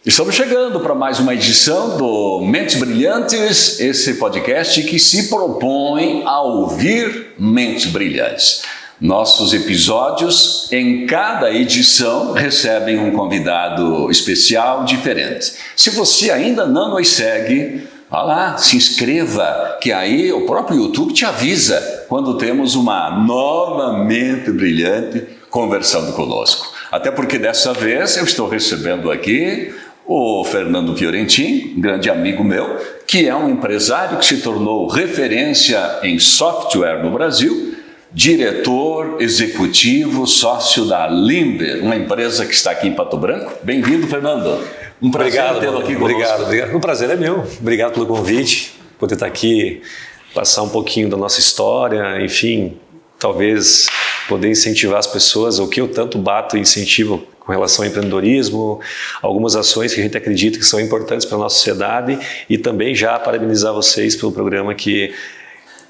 Estamos chegando para mais uma edição do Mentes Brilhantes, esse podcast que se propõe a ouvir mentes brilhantes. Nossos episódios, em cada edição, recebem um convidado especial diferente. Se você ainda não nos segue, vá lá, se inscreva, que aí o próprio YouTube te avisa quando temos uma nova mente brilhante conversando conosco. Até porque dessa vez eu estou recebendo aqui o Fernando Fiorentin, grande amigo meu, que é um empresário que se tornou referência em software no Brasil, diretor executivo, sócio da Limber, uma empresa que está aqui em Pato Branco. Bem-vindo, Fernando. Um prazer tê-lo aqui conosco. Obrigado. O prazer é meu. Obrigado pelo convite, poder estar aqui, passar um pouquinho da nossa história, enfim, talvez poder incentivar as pessoas, o que eu tanto bato e incentivo com relação ao empreendedorismo, algumas ações que a gente acredita que são importantes para a nossa sociedade, e também já parabenizar vocês pelo programa que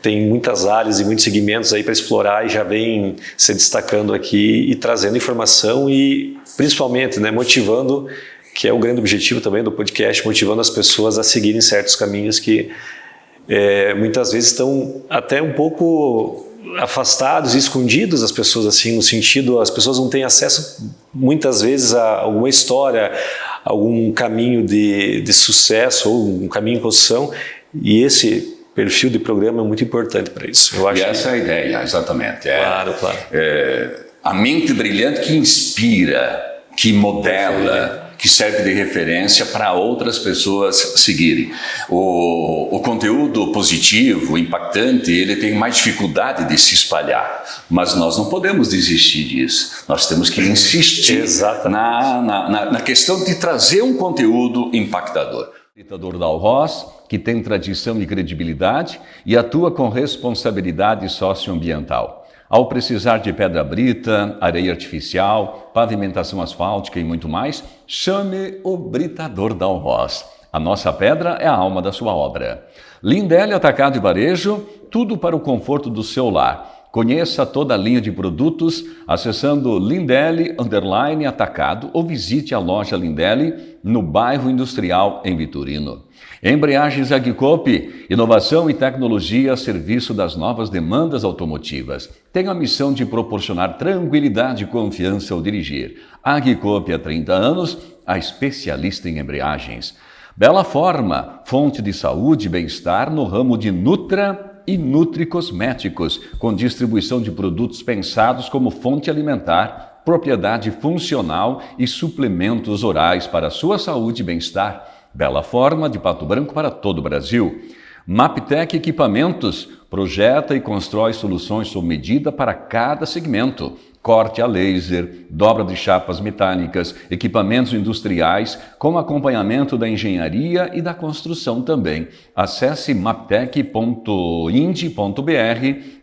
tem muitas áreas e muitos segmentos aí para explorar e já vem se destacando aqui e trazendo informação e principalmente, né, motivando, que é o grande objetivo também do podcast, motivando as pessoas a seguirem certos caminhos que muitas vezes estão até um pouco afastados e escondidos das pessoas, assim, no sentido, as pessoas não têm acesso muitas vezes a alguma história, algum caminho de sucesso ou um caminho em construção, e esse perfil de programa é muito importante para isso. Eu acho essa é a ideia, exatamente. Claro. A mente brilhante que inspira, que modela, que serve de referência para outras pessoas seguirem. O conteúdo positivo, impactante, ele tem mais dificuldade de se espalhar, mas nós não podemos desistir disso. Nós temos que insistir na questão de trazer um conteúdo impactador. Facilitador da Alroz, que tem tradição e credibilidade e atua com responsabilidade socioambiental. Ao precisar de pedra brita, areia artificial, pavimentação asfáltica e muito mais, chame o Britador da Alroz. A nossa pedra é a alma da sua obra. Lindelli Atacado e Varejo, tudo para o conforto do seu lar. Conheça toda a linha de produtos acessando Lindelli_Atacado ou visite a loja Lindelli no bairro Industrial em Vitorino. Embreagens Agcope, inovação e tecnologia a serviço das novas demandas automotivas. Tem a missão de proporcionar tranquilidade e confiança ao dirigir. Agcope há 30 anos, a especialista em embreagens. Bela Forma, fonte de saúde e bem-estar no ramo de Nutra e Nutri Cosméticos, com distribuição de produtos pensados como fonte alimentar, propriedade funcional e suplementos orais para a sua saúde e bem-estar. Bela Forma, de Pato Branco para todo o Brasil. Maptec Equipamentos, projeta e constrói soluções sob medida para cada segmento. Corte a laser, dobra de chapas metálicas, equipamentos industriais, com acompanhamento da engenharia e da construção também. Acesse maptec.ind.br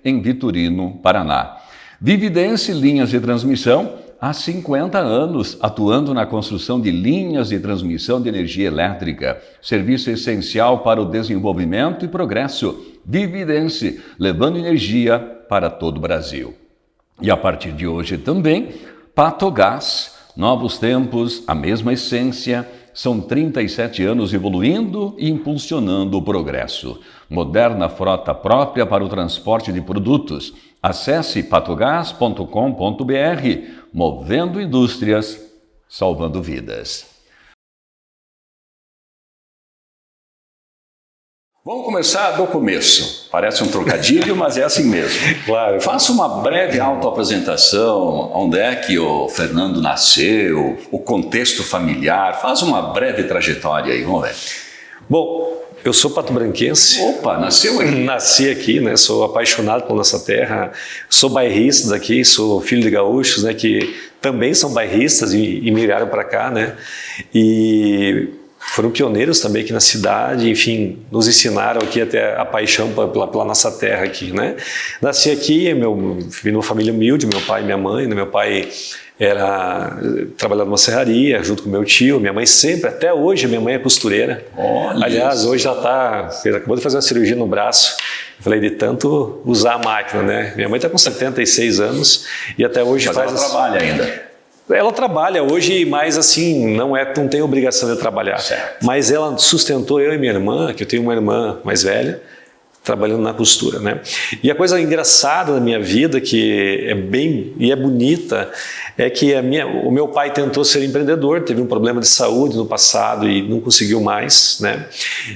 em Vitorino, Paraná. Vividence Linhas de Transmissão, há 50 anos, atuando na construção de linhas de transmissão de energia elétrica. Serviço essencial para o desenvolvimento e progresso. Vividence, levando energia para todo o Brasil. E a partir de hoje também, Patogás, novos tempos, a mesma essência, são 37 anos evoluindo e impulsionando o progresso. Moderna frota própria para o transporte de produtos. Acesse patogás.com.br, movendo indústrias, salvando vidas. Vamos começar do começo. Parece um trocadilho, mas é assim mesmo. Claro. Faça uma breve autoapresentação, onde é que o Fernando nasceu, o contexto familiar, faz uma breve trajetória aí, vamos ver. Bom, eu sou pato-branquense. Opa, nasceu aqui? Nasci aqui, né? Sou apaixonado por nossa terra, sou bairrista daqui, sou filho de gaúchos, né? Que também são bairristas e migraram para cá, né? E foram pioneiros também aqui na cidade, enfim, nos ensinaram aqui até a paixão pela nossa terra aqui, né? Nasci aqui, vim de uma família humilde, meu pai e minha mãe, né? Meu pai era trabalhar numa serraria junto com meu tio. Minha mãe sempre, até hoje, minha mãe é costureira. Olha Aliás, isso. hoje ela acabou de fazer uma cirurgia no braço. Eu falei, de tanto usar a máquina, né? Minha mãe está com 76 anos e até hoje Mas ela trabalha ainda. Ela trabalha hoje, mas assim, não tem obrigação de trabalhar. Certo. Mas ela sustentou eu e minha irmã, que eu tenho uma irmã mais velha, trabalhando na costura, né? E a coisa engraçada da minha vida, que é bem e é bonita, é que o meu pai tentou ser empreendedor, teve um problema de saúde no passado e não conseguiu mais, né?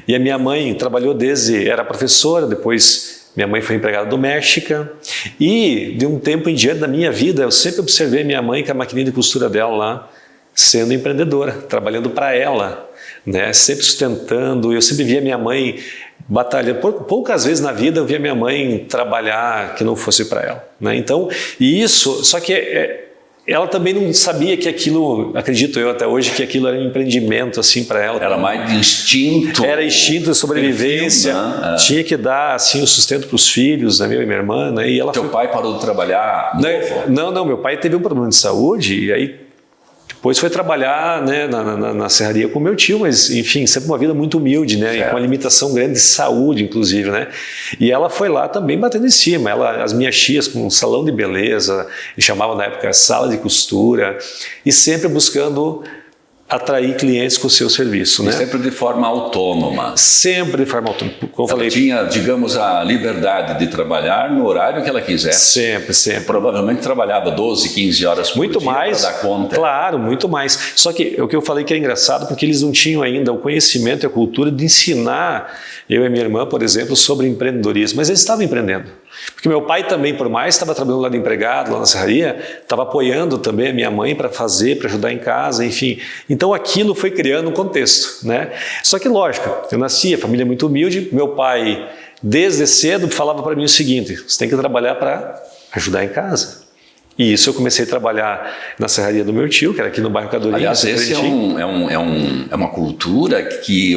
E a minha mãe trabalhou era professora, depois minha mãe foi empregada doméstica, e de um tempo em diante da minha vida, eu sempre observei minha mãe com a maquininha de costura dela lá, sendo empreendedora, trabalhando para ela, né? Sempre sustentando. Eu sempre via minha mãe batalhando. Poucas vezes na vida eu via minha mãe trabalhar que não fosse para ela, né? Então, só que ela também não sabia que aquilo, acredito eu até hoje, que aquilo era um empreendimento assim para ela. Era mais de instinto. Era instinto de sobrevivência. Perfil, né? Tinha que dar assim o sustento para os filhos, né, meu e minha irmã, né? E ela Teu pai parou de trabalhar? Não, meu pai teve um problema de saúde e aí depois foi trabalhar, né, na serraria com meu tio, mas enfim, sempre uma vida muito humilde, né, e com uma limitação grande de saúde, inclusive, né. E ela foi lá também batendo em cima. As minhas tias com um salão de beleza, e chamavam na época sala de costura, e sempre buscando atrair clientes com o seu serviço, né? Sempre de forma autônoma. Sempre de forma autônoma. Como eu falei, tinha, digamos, a liberdade de trabalhar no horário que ela quisesse. Sempre. Provavelmente trabalhava 12, 15 horas por muito dia mais, para dar conta. Claro, muito mais. Só que o que eu falei que é engraçado, porque eles não tinham ainda o conhecimento e a cultura de ensinar eu e minha irmã, por exemplo, sobre empreendedorismo. Mas eles estavam empreendendo. Porque meu pai também, por mais estava trabalhando lá de empregado, lá na serraria, estava apoiando também a minha mãe para ajudar em casa, enfim. Então aquilo foi criando um contexto, né? Só que lógico, eu nasci, a família é muito humilde, meu pai desde cedo falava para mim o seguinte: você tem que trabalhar para ajudar em casa. E isso eu comecei a trabalhar na serraria do meu tio, que era aqui no bairro Cadorinha. Aliás, esse é uma cultura que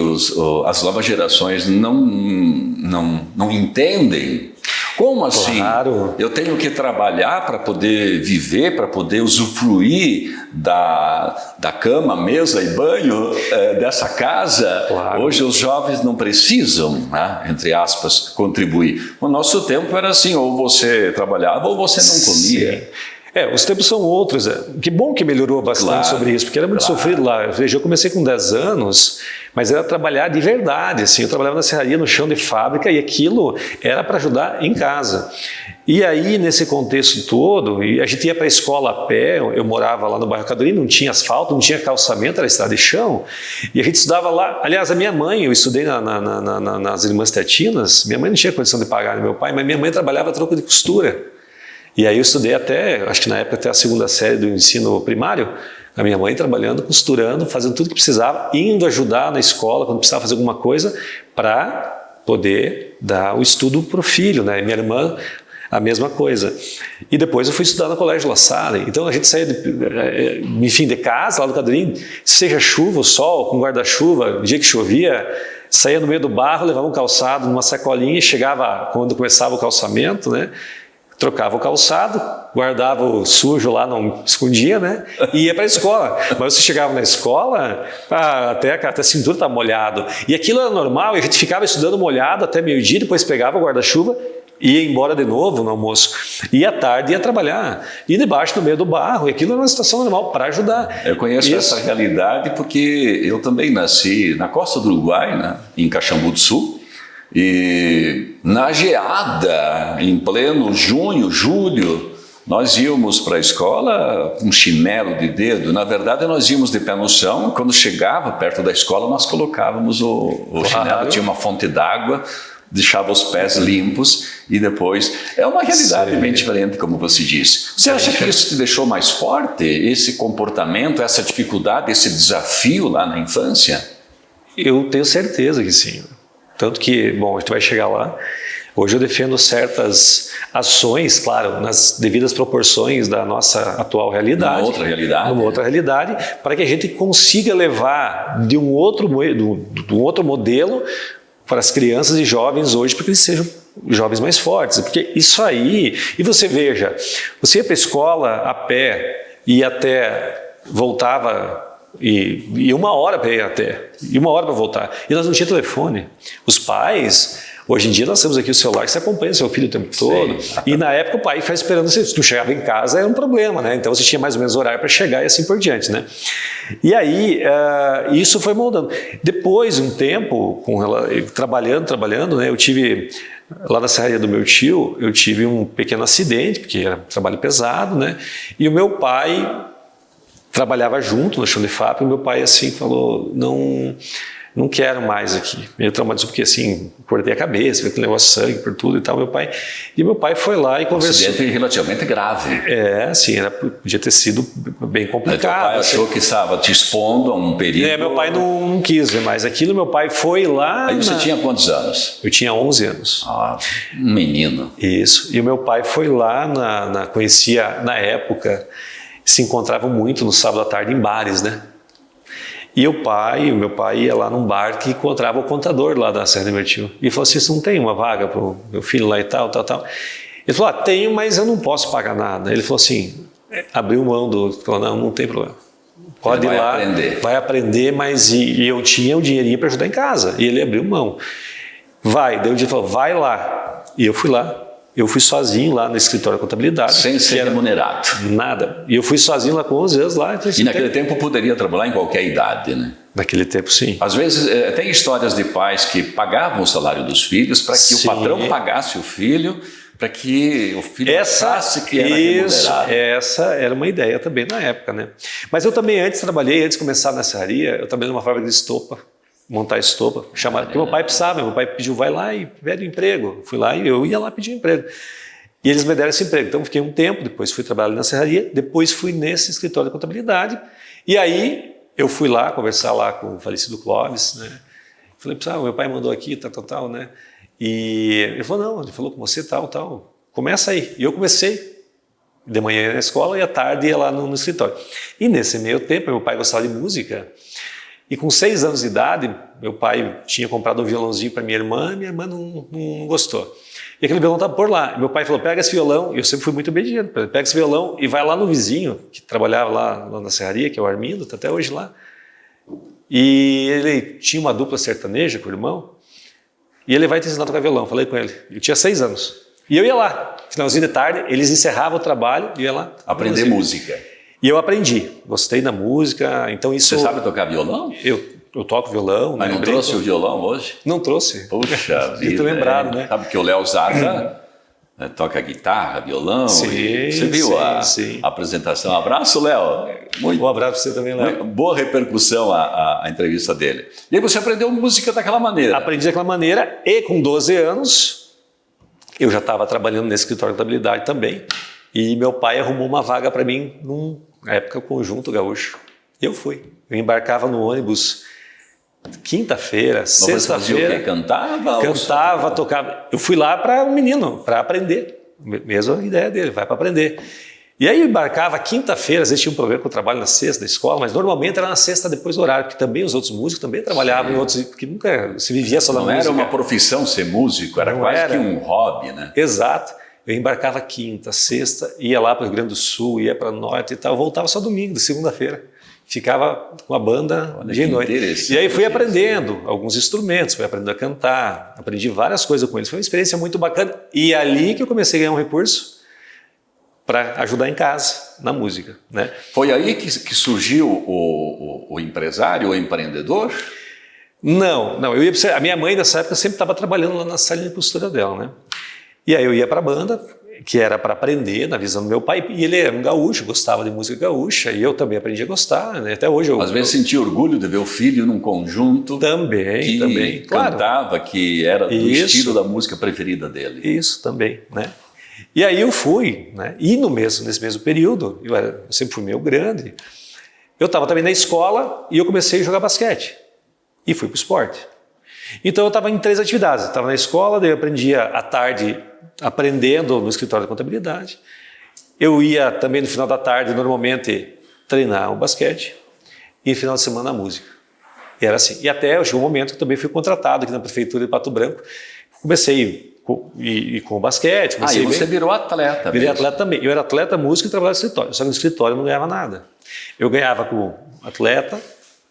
as novas gerações não entendem. Como assim? Claro. Eu tenho que trabalhar para poder viver, para poder usufruir da cama, mesa e banho dessa casa. Claro. Hoje os jovens não precisam, né, entre aspas, contribuir. No nosso tempo era assim, ou você trabalhava ou você não comia. Sim. Os tempos são outros. Que bom que melhorou bastante sobre isso, porque era muito sofrido lá. Veja, eu comecei com 10 anos, mas era trabalhar de verdade. Assim, eu trabalhava na serraria, no chão de fábrica, e aquilo era para ajudar em casa. E aí, nesse contexto todo, a gente ia para a escola a pé. Eu morava lá no bairro Cadorinha, não tinha asfalto, não tinha calçamento, era estrada de chão. E a gente estudava lá. Aliás, a minha mãe, eu estudei nas Irmãs Tetinas. Minha mãe não tinha condição de pagar meu pai, mas minha mãe trabalhava a troco de costura. E aí eu estudei acho que na época até a 2ª série do ensino primário, a minha mãe trabalhando, costurando, fazendo tudo que precisava, indo ajudar na escola quando precisava fazer alguma coisa para poder dar o estudo para o filho, né? E minha irmã, a mesma coisa. E depois eu fui estudar no Colégio La Salle. Então a gente saía de casa, lá do Cadorinho, seja chuva ou sol, com guarda-chuva, dia que chovia, saía no meio do barro, levava um calçado numa sacolinha e chegava quando começava o calçamento, né? Trocava o calçado, guardava o sujo lá, não escondia, né? E ia para a escola. Mas você chegava na escola, até a cintura estava molhado. E aquilo era normal, e a gente ficava estudando molhado até meio-dia, depois pegava o guarda-chuva e ia embora de novo no almoço. E à tarde ia trabalhar. E debaixo, no meio do barro. E aquilo era uma situação normal para ajudar. Eu conheço essa realidade porque eu também nasci na costa do Uruguai, né? Em Caxambu do Sul. E na geada, em pleno junho, julho, nós íamos para a escola com chinelo de dedo. Na verdade, nós íamos de pé no chão. Quando chegava perto da escola, nós colocávamos o chinelo. Tinha uma fonte d'água, deixava os pés limpos e depois... É uma realidade bem diferente, como você disse. Você acha que isso te deixou mais forte? Esse comportamento, essa dificuldade, esse desafio lá na infância? Eu tenho certeza que sim. Tanto que, bom, a gente vai chegar lá. Hoje eu defendo certas ações, claro, nas devidas proporções da nossa atual realidade. Numa outra realidade. Para que a gente consiga levar de um outro modelo para as crianças e jovens hoje, para que eles sejam jovens mais fortes. Porque isso aí... E você veja, você ia para a escola a pé... ia até, voltava e 1 hora para ir até, e 1 hora para voltar. E nós não tinha telefone. Os pais, hoje em dia nós temos aqui o celular que você acompanha seu filho o tempo todo. Sim. E na época o pai ficava esperando você. Se tu chegava em casa era um problema, né? Então você tinha mais ou menos horário para chegar e assim por diante, né? E aí isso foi moldando. Depois, um tempo, trabalhando, né? Eu tive, lá na serraria do meu tio, eu tive um pequeno acidente, porque era trabalho pesado, né? E o meu pai trabalhava junto no chão de fábrica, e meu pai assim falou, não quero mais aqui. Meio traumatizado, porque assim, cortei a cabeça, veio aquele negócio de sangue por tudo e tal. Meu pai foi lá e conversou. Acidente relativamente grave. Assim, podia ter sido bem complicado. Meu pai achou que estava te expondo a um perigo. Meu pai não quis ver mais aquilo, meu pai foi lá... Aí você tinha quantos anos? Eu tinha 11 anos. Um menino. Isso, e o meu pai foi lá, conhecia, na época, se encontravam muito no sábado à tarde em bares, né? E o meu pai ia lá num bar que encontrava o contador lá da Serra do meu tio. E falou assim, você não tem uma vaga para o meu filho lá e tal. Ele falou, tenho, mas eu não posso pagar nada. Ele falou assim, abriu mão falou, não tem problema. Pode ir lá, vai aprender, mas eu tinha o dinheirinho para ajudar em casa. E ele abriu mão. Daí o dia falou, vai lá. E eu fui lá. Eu fui sozinho lá no escritório de contabilidade. Sem ser remunerado. Nada. E eu fui sozinho lá com 11 anos lá. E naquele tempo poderia trabalhar em qualquer idade, né? Naquele tempo, sim. Às vezes tem histórias de pais que pagavam o salário dos filhos para que o patrão pagasse o filho, para que o filho achasse que era remunerado. Essa era uma ideia também na época, né? Mas eu também antes de começar na serraria, eu trabalhei numa fábrica de estopa. Montar estopa, chamaram, porque meu pai precisava, meu pai pediu, vai lá e pede um emprego. Fui lá e eu ia lá pedir um emprego. E eles me deram esse emprego. Então fiquei um tempo, depois fui trabalhar na serraria, depois fui nesse escritório de contabilidade. E aí eu fui lá conversar lá com o falecido Clóvis, né? Falei, meu pai mandou aqui, tal, né? E ele falou, não, ele falou com você, tal. Começa aí. E eu comecei. De manhã ia na escola e à tarde ia lá no escritório. E nesse meio tempo, meu pai gostava de música. E com 6 anos de idade, meu pai tinha comprado um violãozinho para minha irmã não gostou. E aquele violão estava por lá. Meu pai falou, pega esse violão, e eu sempre fui muito obediente, pega esse violão e vai lá no vizinho, que trabalhava lá na serraria, que é o Armindo, está até hoje lá. E ele tinha uma dupla sertaneja com o irmão, e ele vai te ensinar a tocar violão, falei com ele. Eu tinha 6 anos. E eu ia lá, finalzinho de tarde, eles encerravam o trabalho, e ia lá. Aprender música. E eu aprendi, gostei da música, então isso... Você sabe tocar violão? Eu toco violão. Mas não trouxe o violão hoje? Não trouxe. Puxa vida. Estou lembrado, né? Sabe que o Léo Zaza toca guitarra, violão. Sim, você viu a apresentação? Um abraço, Léo. Um abraço para você também, Léo. Boa repercussão a entrevista dele. E aí você aprendeu música daquela maneira? Aprendi daquela maneira e com 12 anos eu já estava trabalhando nesse escritório de contabilidade também. E meu pai arrumou uma vaga para mim na época Conjunto Gaúcho. E eu fui. Eu embarcava no ônibus quinta-feira, sexta-feira. Cantava, tocava. Eu fui lá para um menino, para aprender. Mesma ideia dele, vai para aprender. E aí eu embarcava quinta-feira, às vezes tinha um problema com o trabalho na sexta da escola, mas normalmente era na sexta depois do horário, porque também os outros músicos também trabalhavam em outros, porque nunca se vivia só na música. Não era uma profissão ser músico, era quase que um hobby, né? Exato. Eu embarcava quinta, sexta, ia lá para o Rio Grande do Sul, ia para o norte e tal, voltava só domingo, de segunda-feira. Ficava com a banda de noite. E aí fui aprendendo alguns instrumentos, fui aprendendo a cantar, aprendi várias coisas com eles. Foi uma experiência muito bacana. E é ali que eu comecei a ganhar um recurso para ajudar em casa, na música, né? Foi aí que surgiu o empresário, o empreendedor? Não. A minha mãe, nessa época, sempre estava trabalhando lá na salinha de costura dela, né? E aí eu ia para a banda, que era para aprender, na visão do meu pai, e ele era um gaúcho, gostava de música gaúcha, e eu também aprendi a gostar, né? Até hoje Às vezes sentia orgulho de ver o filho num conjunto também, cantava, claro. Que era do Isso. estilo da música preferida dele. Isso, também, né? E aí eu fui, né? E nesse mesmo período, eu sempre fui meio grande, eu estava também na escola e eu comecei a jogar basquete, e fui para o esporte. Então eu estava em 3 atividades, estava na escola, daí eu aprendia à tarde aprendendo no escritório de contabilidade. Eu ia também no final da tarde, normalmente, treinar o basquete e no final de semana a música. E era assim. E até chegou um momento que eu também fui contratado aqui na prefeitura de Pato Branco. Comecei e com o basquete. E você virou atleta. Virei atleta também. Eu era atleta, músico e trabalhava no escritório. Só que no escritório eu não ganhava nada. Eu ganhava como atleta,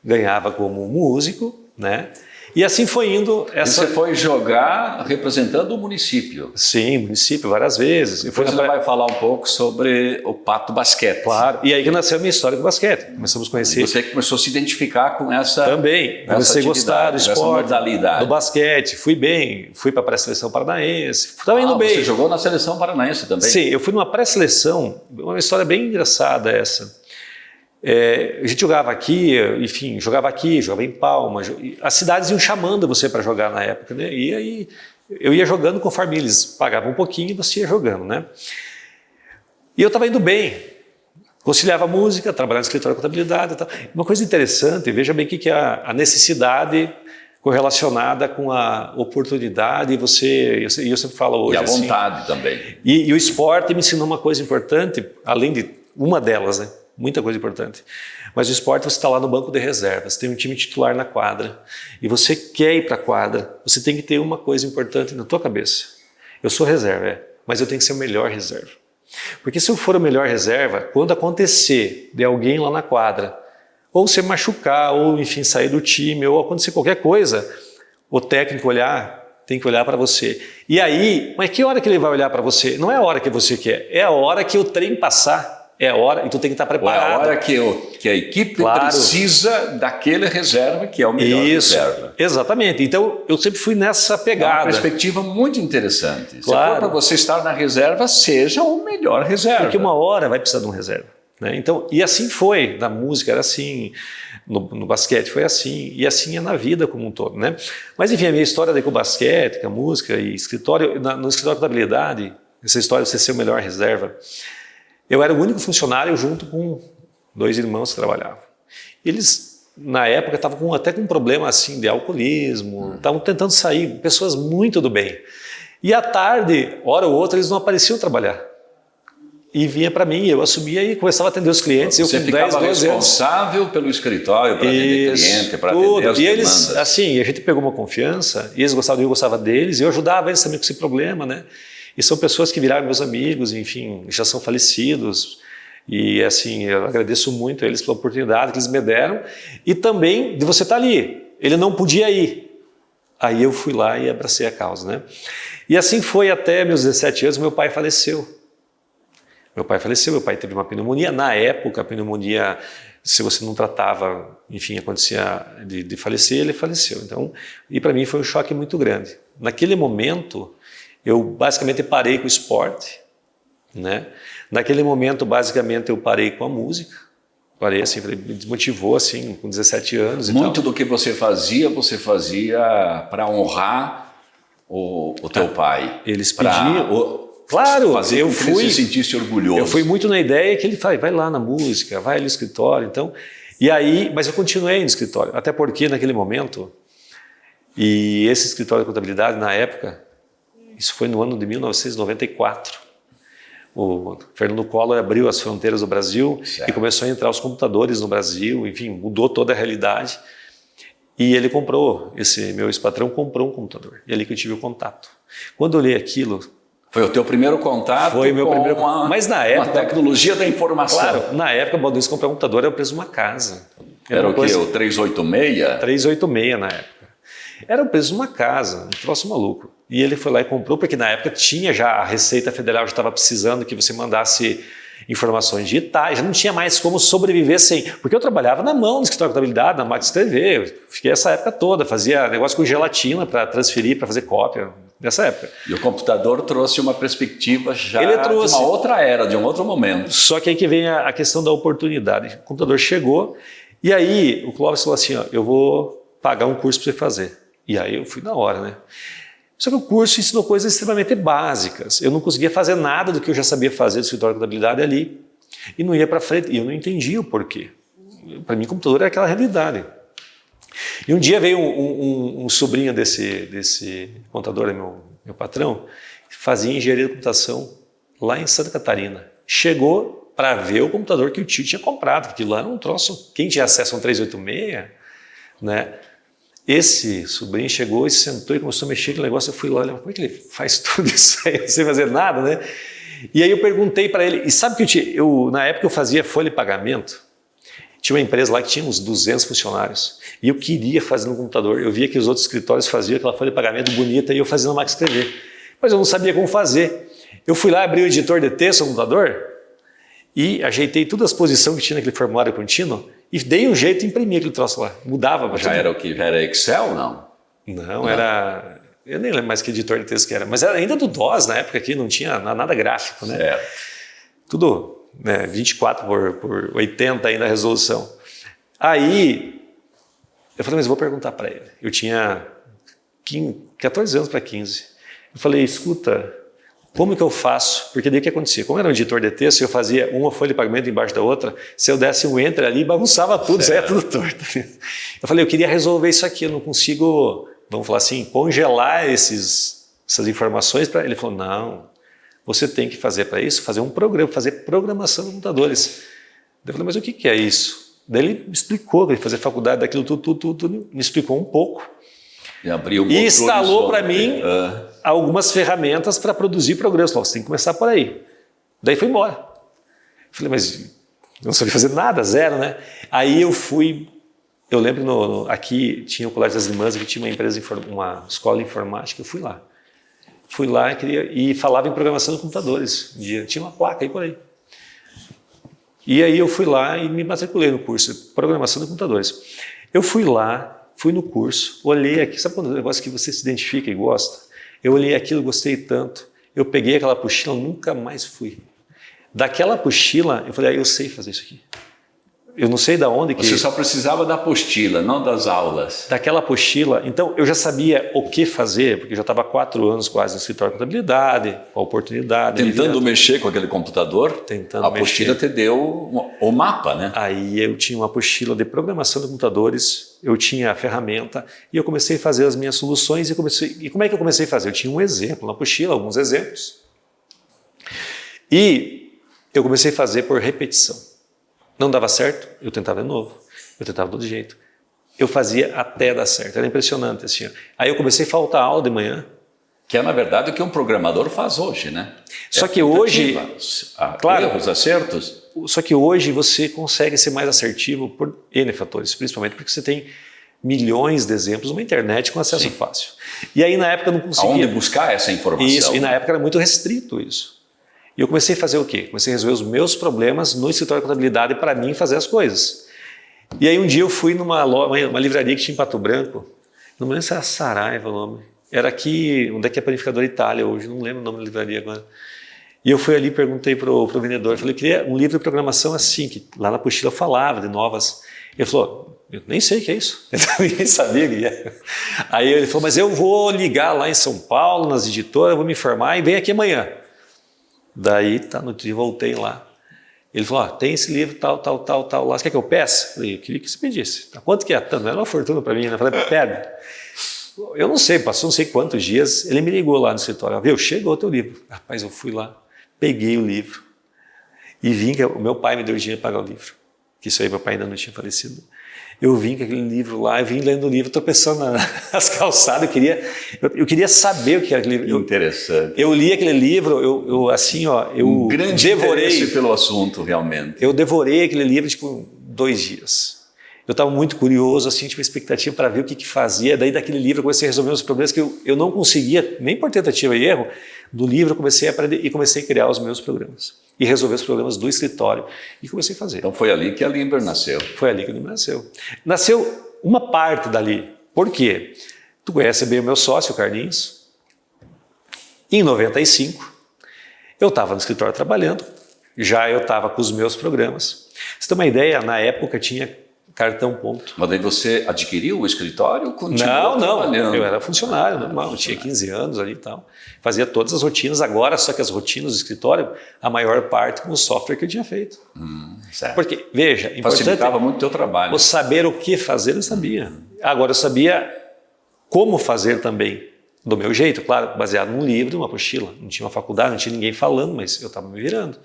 ganhava como músico, né? E assim foi indo. Você foi jogar representando o município. Sim, município, várias vezes. Depois você vai falar um pouco sobre o Pato Basquete. Claro. E aí que nasceu a minha história do basquete. Começamos a conhecer. E você começou a se identificar com essa. Também. Comecei a gostar do esporte, do basquete. Fui bem. Fui para a pré-seleção paranaense. Estava indo bem. Você jogou na seleção paranaense também? Sim, eu fui numa pré-seleção. Uma história bem engraçada essa. A gente jogava aqui, enfim, jogava em Palma. As cidades iam chamando você para jogar na época, né? E aí eu ia jogando conforme eles pagavam um pouquinho e você ia jogando, né? E eu estava indo bem. Conciliava música, trabalhava no escritório de contabilidade e tal. Uma coisa interessante, veja bem o que é a necessidade correlacionada com a oportunidade e eu sempre falo hoje. E a vontade também. E o esporte me ensinou uma coisa importante, além de uma delas, né? Muita coisa importante. Mas o esporte, você está lá no banco de reservas, tem um time titular na quadra e você quer ir para a quadra, você tem que ter uma coisa importante na tua cabeça. Eu sou reserva, mas eu tenho que ser o melhor reserva. Porque se eu for o melhor reserva, quando acontecer de alguém lá na quadra, ou se machucar, ou enfim, sair do time, ou acontecer qualquer coisa, o técnico tem que olhar para você. E aí, mas que hora que ele vai olhar para você? Não é a hora que você quer, é a hora que o trem passar. É a hora, e tu tem que estar preparado. É a hora que a equipe precisa daquele reserva, que é o melhor reserva. Exatamente. Então, eu sempre fui nessa pegada. É uma perspectiva muito interessante. Claro. Se for para você estar na reserva, seja o melhor reserva. Porque uma hora vai precisar de um reserva. Né? Então, e assim foi. Na música era assim, no basquete foi assim, e assim é na vida como um todo. Né? Mas, enfim, a minha história com o basquete, com a música e escritório, no escritório de contabilidade, essa história de você ser o melhor reserva, eu era o único funcionário junto com 2 irmãos que trabalhavam. Eles, na época, estavam até com um problema assim de alcoolismo, estavam tentando sair, pessoas muito do bem. E à tarde, hora ou outra, eles não apareciam trabalhar. E vinha para mim, eu assumia e começava a atender os clientes. Você ficava responsável pelo escritório para atender cliente, para atender as demandas. E eles, assim, a gente pegou uma confiança, e eles gostavam de eu gostava deles, e eu ajudava eles também com esse problema, né? E são pessoas que viraram meus amigos, enfim, já são falecidos. E assim, eu agradeço muito a eles pela oportunidade que eles me deram. E também de você estar ali. Ele não podia ir. Aí eu fui lá e abracei a causa, né? E assim foi até meus 17 anos, meu pai faleceu. Meu pai teve uma pneumonia. Na época, a pneumonia, se você não tratava, enfim, acontecia de falecer, ele faleceu. Então, e para mim foi um choque muito grande. Naquele momento, eu basicamente parei com o esporte, né? Naquele momento, basicamente, eu parei com a música. Parei assim, me desmotivou assim, com 17 anos e Muito tal. do que você fazia para honrar o teu pai. Eles pediam... Claro, fazer com que ele se sentisse orgulhoso. Eu fui muito na ideia que ele vai lá na música, vai ali no escritório, então... E aí, mas eu continuei no escritório, até porque naquele momento, e esse escritório de contabilidade, na época, isso foi no ano de 1994, o Fernando Collor abriu as fronteiras do Brasil e começou a entrar os computadores no Brasil, enfim, mudou toda a realidade. E ele comprou, esse meu ex-patrão comprou um computador, e ali que eu tive o contato. Quando eu olhei aquilo... Foi o teu primeiro contato foi meu primeiro contato. Mas na época... a tecnologia da informação. Claro, na época, o Balduz comprar um computador era o preço de uma casa. Era o quê? O 386? 386 na época. Era o preço de uma casa, um troço maluco. E ele foi lá e comprou, porque na época tinha já, a Receita Federal já estava precisando que você mandasse informações digitais, já não tinha mais como sobreviver sem... Porque eu trabalhava na mão no escritório de contabilidade, na máquina de escrever, eu fiquei essa época toda, fazia negócio com gelatina para transferir, para fazer cópia, nessa época. E o computador trouxe uma perspectiva já de uma outra era, de um outro momento. Só que aí que vem a questão da oportunidade. O computador chegou e aí o Clóvis falou assim, ó, eu vou pagar um curso para você fazer. E aí eu fui na hora, né? Só que o curso ensinou coisas extremamente básicas. Eu não conseguia fazer nada do que eu já sabia fazer do escritório de contabilidade ali. E não ia para frente. E eu não entendia o porquê. Para mim, o computador era aquela realidade. E um dia veio um sobrinho desse contador, meu patrão, que fazia engenharia de computação lá em Santa Catarina. Chegou para ver o computador que o tio tinha comprado, porque lá era um troço. Quem tinha acesso a um 386, né? esse sobrinho chegou e sentou e começou a mexer no negócio. Eu fui lá, como é que ele faz tudo isso aí sem fazer nada, né? E aí eu perguntei para ele, e sabe que na época eu fazia folha de pagamento, tinha uma empresa lá que tinha uns 200 funcionários, e eu queria fazer no computador, eu via que os outros escritórios faziam aquela folha de pagamento bonita e eu fazia na máquina de escrever, mas eu não sabia como fazer. Eu fui lá, abri o editor de texto no computador e ajeitei todas as posições que tinha naquele formulário contínuo e dei um jeito de imprimir aquele troço lá, mudava. Já era o que? Já era Excel, não? Não, era... Eu nem lembro mais que editor de texto que era, mas era ainda do DOS na época aqui, não tinha nada gráfico, né? Certo. Tudo, né, 24 por 80 ainda a resolução. Aí, eu falei, mas vou perguntar para ele. Eu tinha 14 anos para 15. Eu falei, escuta, como que eu faço? Porque daí o que acontecia? Como era um editor de texto, eu fazia uma folha de pagamento embaixo da outra, se eu desse um enter ali, bagunçava tudo, saía tudo torto. Eu falei, eu queria resolver isso aqui, eu não consigo... Vamos falar assim, congelar essas informações para ele. Falou, não, você tem que fazer para isso, fazer um programa, fazer programação de computadores. Eu falei, mas o que é isso? Daí ele me explicou que ele fazia faculdade daquilo tudo, me explicou um pouco. E instalou para mim algumas ferramentas para produzir programas. Falou, você tem que começar por aí. Daí foi embora. Eu falei, mas eu não sabia fazer nada, zero, né? Aí eu fui... Eu lembro aqui tinha o Colégio das Irmãs, que tinha uma escola de informática, eu fui lá. Fui lá e falava em programação de computadores. Tinha uma placa aí por aí. E aí eu fui lá e me matriculei no curso de programação de computadores. Eu fui lá, fui no curso, olhei aqui, sabe quando é um negócio que você se identifica e gosta? Eu olhei aquilo, gostei tanto. Eu peguei aquela apostila, nunca mais fui. Daquela apostila, eu falei, eu sei fazer isso aqui. Eu não sei de onde que... Você só precisava da apostila, não das aulas. Daquela apostila. Então, eu já sabia o que fazer, porque eu já estava há 4 anos quase no escritório de contabilidade, com a oportunidade. Tentando mexer com aquele computador, a apostila te deu o mapa, né? Aí eu tinha uma apostila de programação de computadores, eu tinha a ferramenta, e eu comecei a fazer as minhas soluções. E como é que eu comecei a fazer? Eu tinha um exemplo na apostila, alguns exemplos. E eu comecei a fazer por repetição. Não dava certo, eu tentava de novo. Eu tentava de todo jeito. Eu fazia até dar certo. Era impressionante assim. Aí eu comecei a faltar aula de manhã. Que é, na verdade, o que um programador faz hoje, né? Só que hoje... Claro, erros, acertos. Só que hoje você consegue ser mais assertivo por N fatores, principalmente porque você tem milhões de exemplos, uma internet com acesso fácil. E aí na época eu não conseguia... Aonde buscar essa informação? Isso, e na época era muito restrito isso. E eu comecei a fazer o quê? Comecei a resolver os meus problemas no escritório de contabilidade para mim fazer as coisas. E aí um dia eu fui numa livraria que tinha em Pato Branco, não me lembro se era Saraiva o nome, era aqui, onde é que é a Panificadora Itália hoje, não lembro o nome da livraria agora. E eu fui ali e perguntei para o vendedor, falei, eu queria um livro de programação assim, que lá na apostila eu falava de novas. Ele falou, eu nem sei o que é isso, ninguém sabia o que é. Aí ele falou, mas eu vou ligar lá em São Paulo, nas editoras, vou me informar e venho aqui amanhã. Daí, no dia, voltei lá. Ele falou, tem esse livro, tal lá. Você quer que eu peça? Eu falei, eu queria que você pedisse. Quanto que é? Não era uma fortuna para mim, né? Eu falei, pede. Eu não sei, passou não sei quantos dias, ele me ligou lá no escritório. Viu, chegou o teu livro. Rapaz, eu fui lá, peguei o livro e vim, que o meu pai me deu dinheiro para pagar o livro. Que isso aí, meu pai ainda não tinha falecido. Eu vim com aquele livro lá, eu vim lendo o livro, tropeçando nas calçadas, eu queria saber o que era aquele livro. Interessante. Eu li aquele livro, eu assim, ó, eu um grande devorei interesse pelo assunto, realmente. Eu devorei aquele livro, tipo, 2 dias. Eu estava muito curioso, assim, tinha uma expectativa para ver o que fazia. Daí daquele livro eu comecei a resolver os problemas que eu não conseguia, nem por tentativa e erro, do livro eu comecei a aprender e comecei a criar os meus programas. E resolver os problemas do escritório. E comecei a fazer. Então foi ali que a Limber nasceu. Foi ali que a Limber nasceu. Nasceu uma parte dali. Por quê? Tu conhece bem o meu sócio, o Carlinhos. Em 95, eu estava no escritório trabalhando, já eu estava com os meus programas. Você tem uma ideia, na época tinha cartão ponto. Mas daí você adquiriu o escritório ou continuou trabalhando? Eu era funcionário normal, eu tinha 15 anos ali e tal. Fazia todas as rotinas, agora só que as rotinas do escritório, a maior parte com o software que eu tinha feito. Certo. Porque, veja, facilitava muito o teu trabalho. O saber o que fazer, eu sabia. Agora, eu sabia como fazer também, do meu jeito, claro, baseado num livro, uma apostila. Não tinha uma faculdade, não tinha ninguém falando, mas eu estava me virando.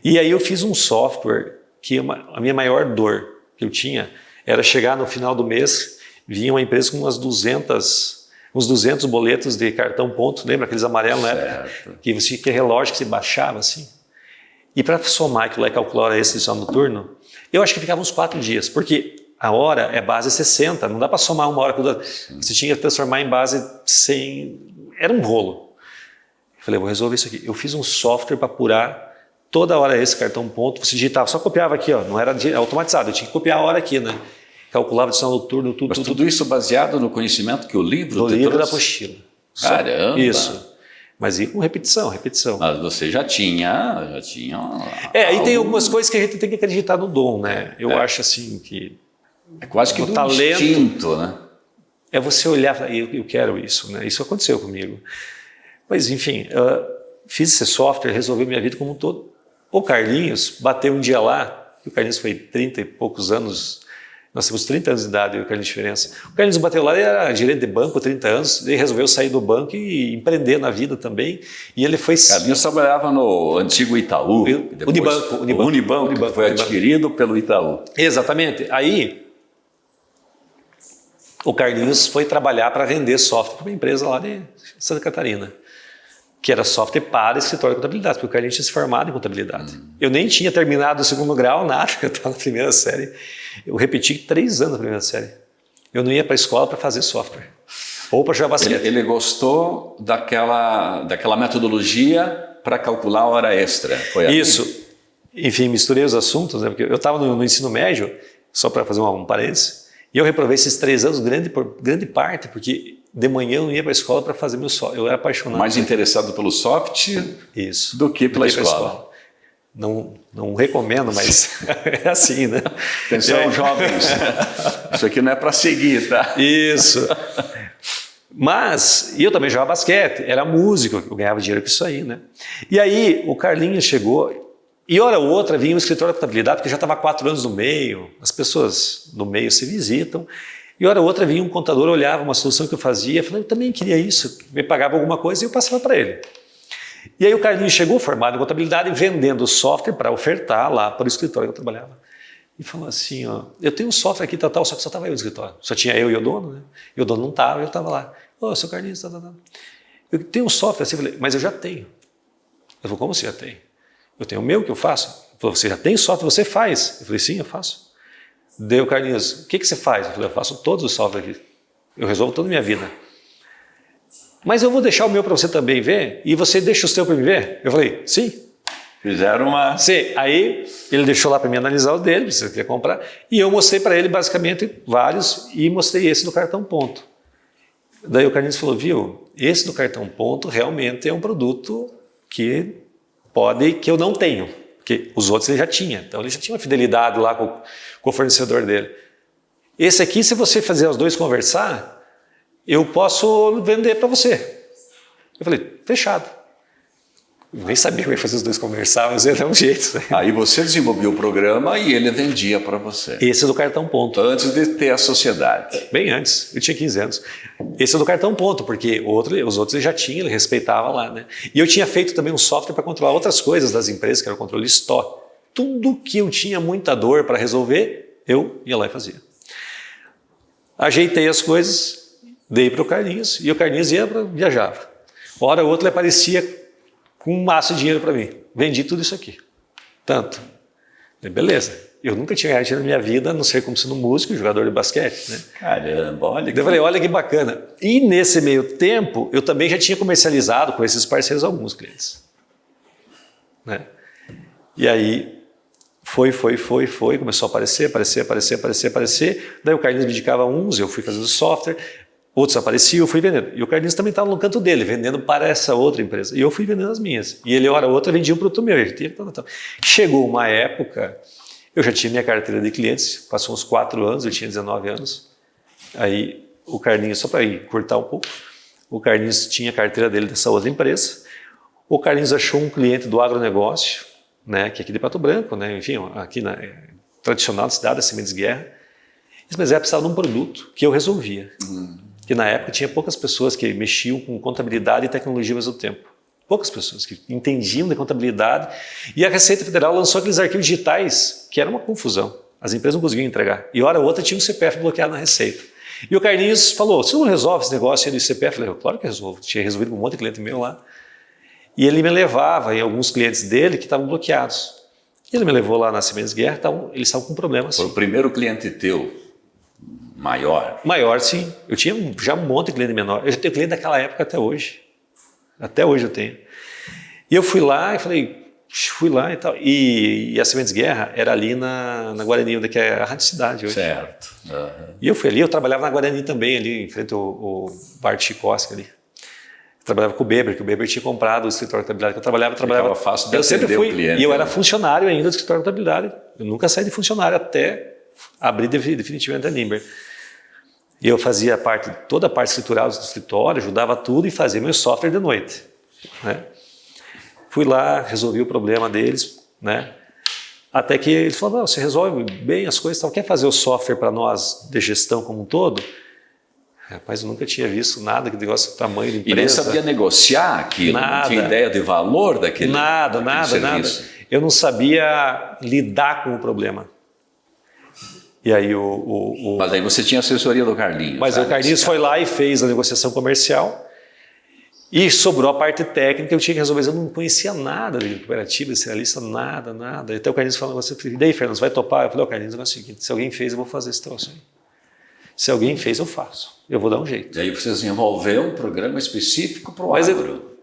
E aí eu fiz um software que a minha maior dor que eu tinha era chegar no final do mês vinha uma empresa com uns 200 boletos de cartão ponto, lembra aqueles amarelos, né? Que você tinha que relógio que você baixava assim. E para somar aquilo lá e calcular a hora extra de noturno, eu acho que ficava uns 4 dias, porque a hora é base 60, não dá para somar uma hora com outra. Você tinha que transformar em base 100, era um rolo. Eu falei, vou resolver isso aqui. Eu fiz um software para apurar toda hora esse cartão ponto, você digitava, só copiava aqui, ó, não era automatizado, eu tinha que copiar a hora aqui, né? Calculava de noturno, tudo isso baseado no conhecimento que o livro do livro da apostila. Caramba! Isso. Mas ia com repetição. Mas você já tinha... aí tem algumas coisas que a gente tem que acreditar no dom, né? Eu acho assim que... É quase que o do talento, instinto, né? É você olhar e falar, eu quero isso, né? Isso aconteceu comigo. Mas, enfim, fiz esse software, resolveu minha vida como um todo. O Carlinhos bateu um dia lá, o Carlinhos foi 30 e poucos anos, nós temos 30 anos de idade, eu e o Carlinhos diferença. O Carlinhos bateu lá, ele era gerente de banco, 30 anos, ele resolveu sair do banco e empreender na vida também. E ele foi... Carlinhos trabalhava no antigo Itaú. Unibanco, que foi adquirido pelo Itaú. Exatamente. Aí, o Carlinhos foi trabalhar para vender software para uma empresa lá de Santa Catarina, que era software para escritório de contabilidade, porque o Carlinhos tinha se formado em contabilidade. Eu nem tinha terminado o segundo grau, nada, eu estava na primeira série. Eu repeti 3 anos na primeira série. Eu não ia para a escola para fazer software, ou para jogar basquete. Ele gostou daquela metodologia para calcular a hora extra. Foi isso. Enfim, misturei os assuntos, né? Porque eu estava no ensino médio, só para fazer um parênteses, e eu reprovei esses 3 anos, grande parte, porque de manhã eu não ia para a escola para fazer meu software. Eu era apaixonado. Mais interessado pelo software do que pela escola. Não recomendo, mas é assim, né? Atenção, jovens. Isso aqui não é para seguir, tá? Isso. Mas, e eu também jogava basquete, era músico, eu ganhava dinheiro com isso aí, né? E aí o Carlinhos chegou, e hora ou outra vinha um escritório de contabilidade, porque já estava 4 anos no meio, as pessoas no meio se visitam, e hora ou outra vinha um contador, olhava uma solução que eu fazia, eu falei, eu também queria isso, me pagava alguma coisa e eu passava para ele. E aí o Carlinhos chegou formado em contabilidade, vendendo software para ofertar lá para o escritório que eu trabalhava. E falou assim, ó, eu tenho um software aqui, tal, só que só estava eu no escritório. Só tinha eu e o dono, né? E o dono não estava, eu estava lá. Ô, seu Carlinhos, eu tenho um software assim, eu falei, mas eu já tenho. Ele falou, como você já tem? Eu tenho o meu que eu faço. Ele falou, você já tem software, você faz? Eu falei, sim, eu faço. Daí o Carlinhos, o que você faz? Eu falei, eu faço todos os softwares aqui. Eu resolvo toda a minha vida. Mas eu vou deixar o meu para você também ver, e você deixa o seu para me ver? Eu falei, sim. Fizeram uma... Sim. Aí ele deixou lá para mim analisar o dele, se você quer comprar, e eu mostrei para ele basicamente vários, e mostrei esse do cartão ponto. Daí o Carlinhos falou, viu, esse do cartão ponto realmente é um produto que eu não tenho, porque os outros ele já tinha, então ele já tinha uma fidelidade lá com o fornecedor dele. Esse aqui, se você fazer os dois conversar, eu posso vender para você. Eu falei, fechado. Eu nem sabia como ia fazer os dois conversar, mas ia dar um jeito. Né? Aí você desenvolveu o programa e ele vendia para você. Esse é do cartão ponto. Antes de ter a sociedade. Bem antes, eu tinha 15 anos. Esse é do cartão ponto, porque os outros ele já tinha, ele respeitava lá. Né? E eu tinha feito também um software para controlar outras coisas das empresas, que era o controle store. Tudo que eu tinha muita dor para resolver, eu ia lá e fazia. Ajeitei as coisas, dei para o Carlinhos, e o Carlinhos viajava. Hora ou outra ele aparecia com massa de dinheiro para mim. Vendi tudo isso aqui. Tanto. Falei, beleza. Eu nunca tinha ganhado dinheiro na minha vida, a não ser como sendo músico, jogador de basquete. Né? Caramba, olha que... Eu falei, olha que bacana. E nesse meio tempo, eu também já tinha comercializado com esses parceiros alguns clientes. Né? E aí, foi, começou a aparecer. Daí o Carlinhos me indicava uns, eu fui fazendo software, outros apareciam, eu fui vendendo. E o Carlinhos também estava no canto dele, vendendo para essa outra empresa. E eu fui vendendo as minhas. E ele, hora ou outra, vendia um produto meu. Chegou uma época, eu já tinha minha carteira de clientes, passou uns 4 anos, eu tinha 19 anos. Aí o Carlinhos, só para ir cortar um pouco, o Carlinhos tinha a carteira dele dessa outra empresa. O Carlinhos achou um cliente do agronegócio, né, que é aqui de Pato Branco, né, enfim, aqui na tradicional cidade, da Sementes Guerra. Mas precisava de um produto que eu resolvia. Que na época tinha poucas pessoas que mexiam com contabilidade e tecnologia ao mesmo tempo. Poucas pessoas que entendiam de contabilidade. E a Receita Federal lançou aqueles arquivos digitais, que era uma confusão. As empresas não conseguiam entregar. E hora ou outra tinha um CPF bloqueado na Receita. E o Carlinhos falou, você não resolve esse negócio aí do CPF? Eu falei, claro que resolvo. Tinha resolvido com um monte de cliente meu lá. E ele me levava em alguns clientes dele que estavam bloqueados. E ele me levou lá na Siemens Guerra, eles estavam com problemas. Foi o primeiro cliente teu maior? Maior, sim. Eu tinha já um monte de cliente menor. Eu já tenho cliente daquela época até hoje. Até hoje eu tenho. E eu fui lá e tal. E a Siemens Guerra era ali na Guarani, onde é a Rádio Cidade hoje. Certo. Uhum. E eu fui ali, eu trabalhava na Guarani também, ali em frente ao Bart Chikoski ali. Eu trabalhava com o Beber, que o Beber tinha comprado o escritório de contabilidade que eu trabalhava. Ficava fácil de eu sempre fui, o cliente. E eu era funcionário ainda do escritório de contabilidade. Eu nunca saí de funcionário até abrir definitivamente a Limber. E eu fazia toda a parte escritural do escritório, ajudava tudo e fazia meu software de noite, né? Fui lá, resolvi o problema deles, né? Até que ele falou, não, você resolve bem as coisas, quer fazer o software para nós de gestão como um todo? Rapaz, eu nunca tinha visto nada que negócio do tamanho da empresa. E nem sabia negociar aquilo, nada, não tinha ideia de valor daquele serviço. Nada. Eu não sabia lidar com o problema. E aí Mas aí você tinha assessoria do Carlinhos. Mas o Carlinhos foi lá e fez a negociação comercial e sobrou a parte técnica, eu tinha que resolver. Eu não conhecia nada de cooperativa, de serialista, nada. Até o Carlinhos falou, e daí, Fernando, você vai topar? Eu falei, Carlinhos, o negócio é o seguinte, se alguém fez, eu vou fazer esse troço aí. Se alguém fez, eu faço. Eu vou dar um jeito. E aí você desenvolveu um programa específico para o agro.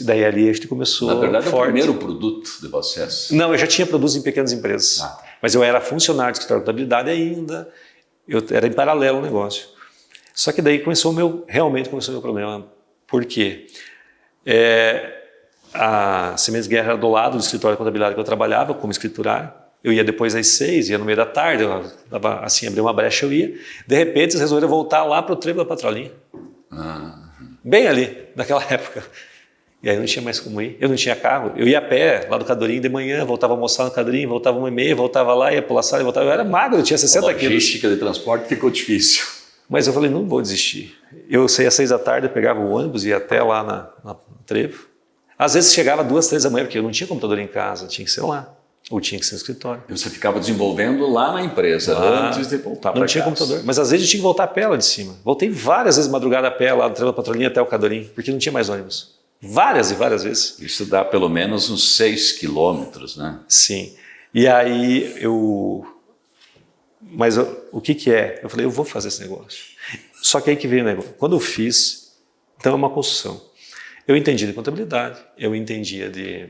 Daí ali a gente começou. Na verdade, forte. É o primeiro produto de vocês. Não, eu já tinha produtos em pequenas empresas. Mas eu era funcionário de escritório de contabilidade ainda. Era em paralelo o negócio. Só que daí realmente começou o meu problema. Por quê? A Siemens Guerra era do lado do escritório de contabilidade que eu trabalhava como escriturário. Eu ia depois às 6, ia no meio da tarde, assim, abria uma brecha, eu ia. De repente, eles resolveram voltar lá para o trevo da Patrolinha. Bem ali, naquela época. E aí não tinha mais como ir. Eu não tinha carro. Eu ia a pé, lá do Cadorinho de manhã, voltava a almoçar no Cadorinho, voltava 1h30, voltava lá, ia pular sala, voltava. Eu era magro, eu tinha 60 quilos. A logística de transporte ficou difícil. Mas eu falei, não vou desistir. Eu saía às 6 da tarde, eu pegava o ônibus, ia até lá na trevo. Às vezes chegava 2, 3 da manhã, porque eu não tinha computador em casa, tinha que ser lá. Ou tinha que ser no escritório. E você ficava desenvolvendo lá na empresa, antes de voltar para casa. Não tinha computador. Mas às vezes eu tinha que voltar a pé lá de cima. Voltei várias vezes madrugada a pé lá do trevo da Patrolinha até o Cadorinho, porque não tinha mais ônibus. Várias e várias vezes. Isso dá pelo menos uns 6 quilômetros, né? Sim. E aí Mas o que é? Eu falei, eu vou fazer esse negócio. Só que aí que veio o negócio. Quando eu fiz, então é uma construção. Eu entendi de contabilidade, eu entendia de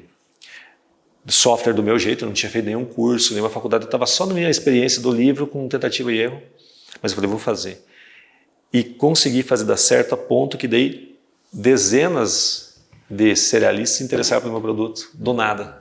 software do meu jeito, eu não tinha feito nenhum curso, nenhuma faculdade, eu estava só na minha experiência do livro com tentativa e erro, mas eu falei, vou fazer. E consegui fazer dar certo a ponto que daí dezenas de cerealistas se interessaram pelo meu produto, do nada.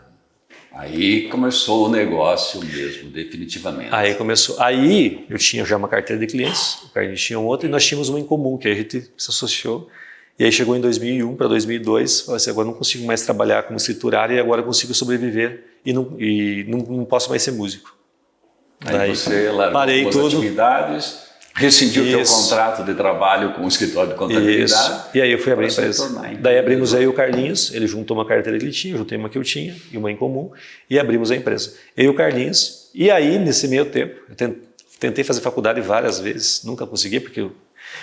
Aí começou o negócio mesmo, definitivamente. Aí começou. Aí eu tinha já uma carteira de clientes, o Carlinhos tinha outra e nós tínhamos uma em comum, que a gente se associou. E aí chegou em 2001 para 2002, falei assim, agora não consigo mais trabalhar como escriturário e agora consigo sobreviver e não posso mais ser músico. Aí você largou as atividades, rescindiu o teu contrato de trabalho com o escritório de contabilidade. Isso. E aí eu fui abrir a empresa. Daí abrimos aí o Carlinhos, ele juntou uma carteira que ele tinha, eu juntei uma que eu tinha e uma em comum e abrimos a empresa. Eu e o Carlinhos, e aí nesse meio tempo, eu tentei fazer faculdade várias vezes, nunca consegui porque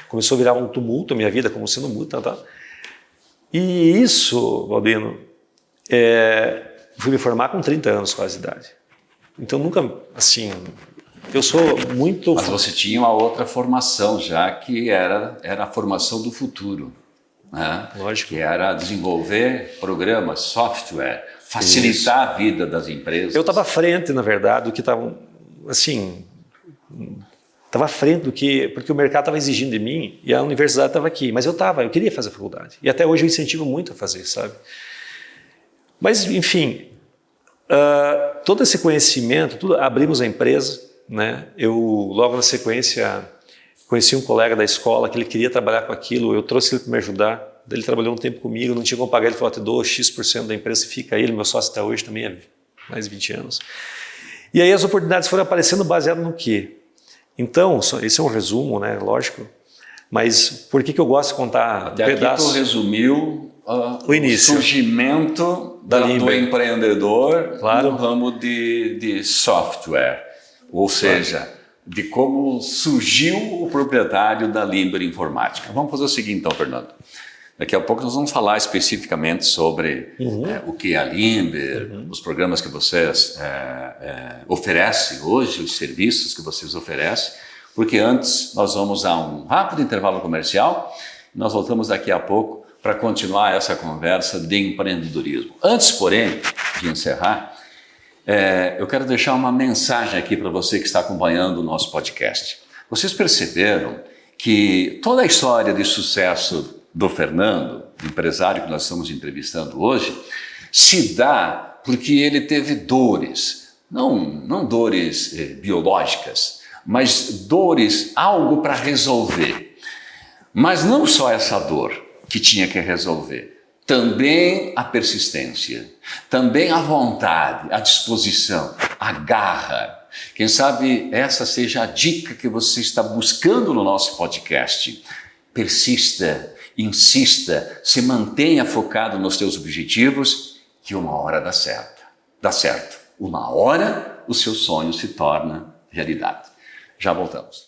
começou a virar um tumulto a minha vida, como sendo multa, tá? E isso, Valdino, fui me formar com 30 anos quase de idade. Então nunca, assim, eu sou muito... Mas você tinha uma outra formação já, que era a formação do futuro. Né? Lógico. Que era desenvolver programas, software, facilitar a vida das empresas. Eu estava à frente, na verdade, do que estavam, assim... Estava à frente do que... Porque o mercado estava exigindo de mim e a universidade estava aqui. Mas eu queria fazer a faculdade. E até hoje eu incentivo muito a fazer, sabe? Mas, enfim, todo esse conhecimento, abrimos a empresa, né? Eu, logo na sequência, conheci um colega da escola que ele queria trabalhar com aquilo, eu trouxe ele para me ajudar. Ele trabalhou um tempo comigo, não tinha como pagar, ele falou, te dou X% da empresa, fica ele, meu sócio até hoje também é mais de 20 anos. E aí as oportunidades foram aparecendo baseado no quê? Então, esse é um resumo, né, lógico, mas por que eu gosto de contar pedaços? Aqui tu resumiu o início. O surgimento do empreendedor no ramo de software, ou seja, de como surgiu o proprietário da Limber Informática. Vamos fazer o seguinte então, Fernando. Daqui a pouco nós vamos falar especificamente sobre o que é a Limber, os programas que vocês oferecem hoje, os serviços que vocês oferecem, porque antes nós vamos a um rápido intervalo comercial e nós voltamos daqui a pouco para continuar essa conversa de empreendedorismo. Antes, porém, de encerrar, eu quero deixar uma mensagem aqui para você que está acompanhando o nosso podcast. Vocês perceberam que toda a história de sucesso do Fernando, empresário que nós estamos entrevistando hoje, se dá porque ele teve dores, não dores biológicas, mas dores, algo para resolver. Mas não só essa dor que tinha que resolver, também a persistência, também a vontade, a disposição, a garra. Quem sabe essa seja a dica que você está buscando no nosso podcast. Persista, insista, se mantenha focado nos seus objetivos, que uma hora dá certo. Dá certo. Uma hora o seu sonho se torna realidade. Já voltamos.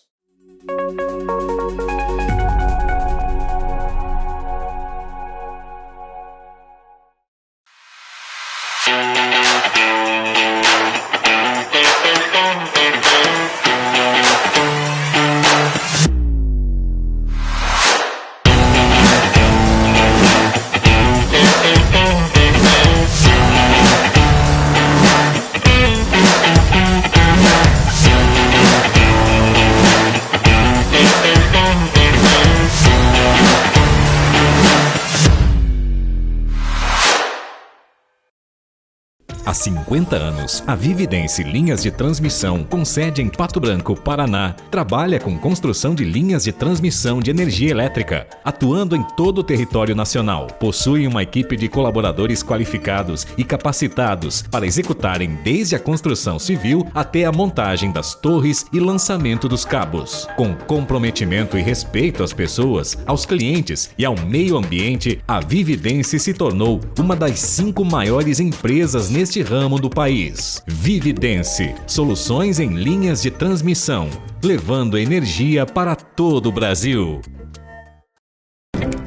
Há 50 anos, a Vividence Linhas de Transmissão, com sede em Pato Branco, Paraná, trabalha com construção de linhas de transmissão de energia elétrica, atuando em todo o território nacional. Possui uma equipe de colaboradores qualificados e capacitados para executarem desde a construção civil até a montagem das torres e lançamento dos cabos. Com comprometimento e respeito às pessoas, aos clientes e ao meio ambiente, a Vividence se tornou uma das 5 maiores empresas neste ramo do país. Vividence, soluções em linhas de transmissão, levando energia para todo o Brasil.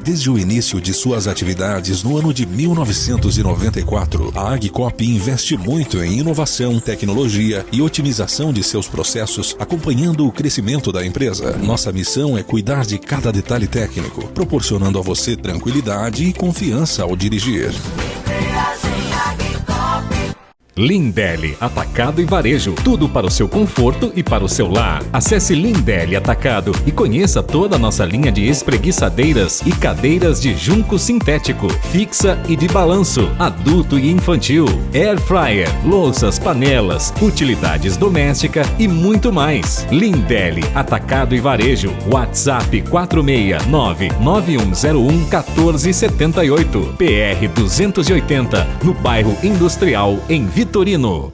Desde o início de suas atividades no ano de 1994, a Agicop investe muito em inovação, tecnologia e otimização de seus processos, acompanhando o crescimento da empresa. Nossa missão é cuidar de cada detalhe técnico, proporcionando a você tranquilidade e confiança ao dirigir. Lindelli Atacado e Varejo, tudo para o seu conforto e para o seu lar. Acesse Lindelli Atacado e conheça toda a nossa linha de espreguiçadeiras e cadeiras de junco sintético, fixa e de balanço, adulto e infantil, air fryer, louças, panelas, utilidades domésticas e muito mais. Lindelli Atacado e Varejo, WhatsApp 469-9101-1478, PR 280, no bairro Industrial, em Vitorino.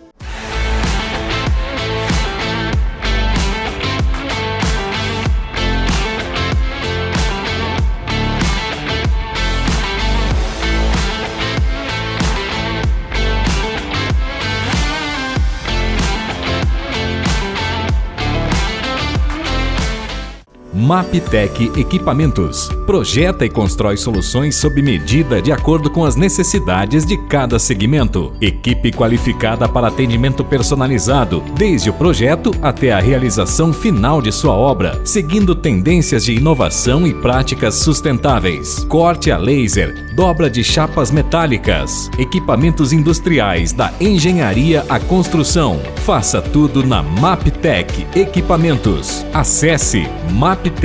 Maptec Equipamentos. Projeta e constrói soluções sob medida de acordo com as necessidades de cada segmento. Equipe qualificada para atendimento personalizado, desde o projeto até a realização final de sua obra, seguindo tendências de inovação e práticas sustentáveis. Corte a laser, dobra de chapas metálicas, equipamentos industriais da engenharia à construção. Faça tudo na Maptec Equipamentos. Acesse maptec.ind.br,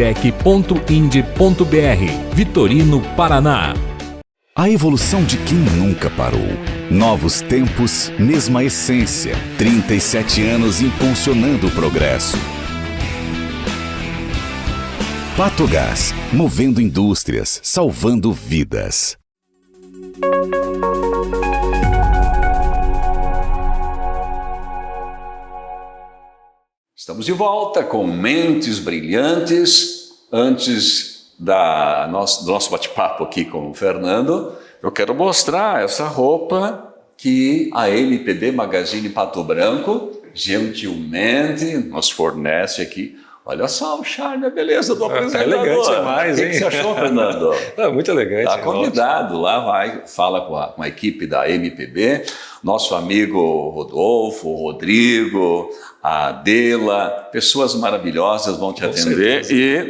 Vitorino, Paraná. A evolução de quem nunca parou. Novos tempos, mesma essência. 37 anos impulsionando o progresso. Patogás, movendo indústrias, salvando vidas. Estamos de volta com Mentes Brilhantes. Antes do nosso bate-papo aqui com o Fernando, eu quero mostrar essa roupa que a MPD Magazine Pato Branco gentilmente nos fornece aqui. Olha só o charme, a beleza do apresentador. Tá elegante demais, hein? O que você achou, Fernando? Muito elegante. Está convidado, lá vai, fala com a equipe da MPB, nosso amigo Rodolfo, o Rodrigo, a Adela, pessoas maravilhosas vão te atender e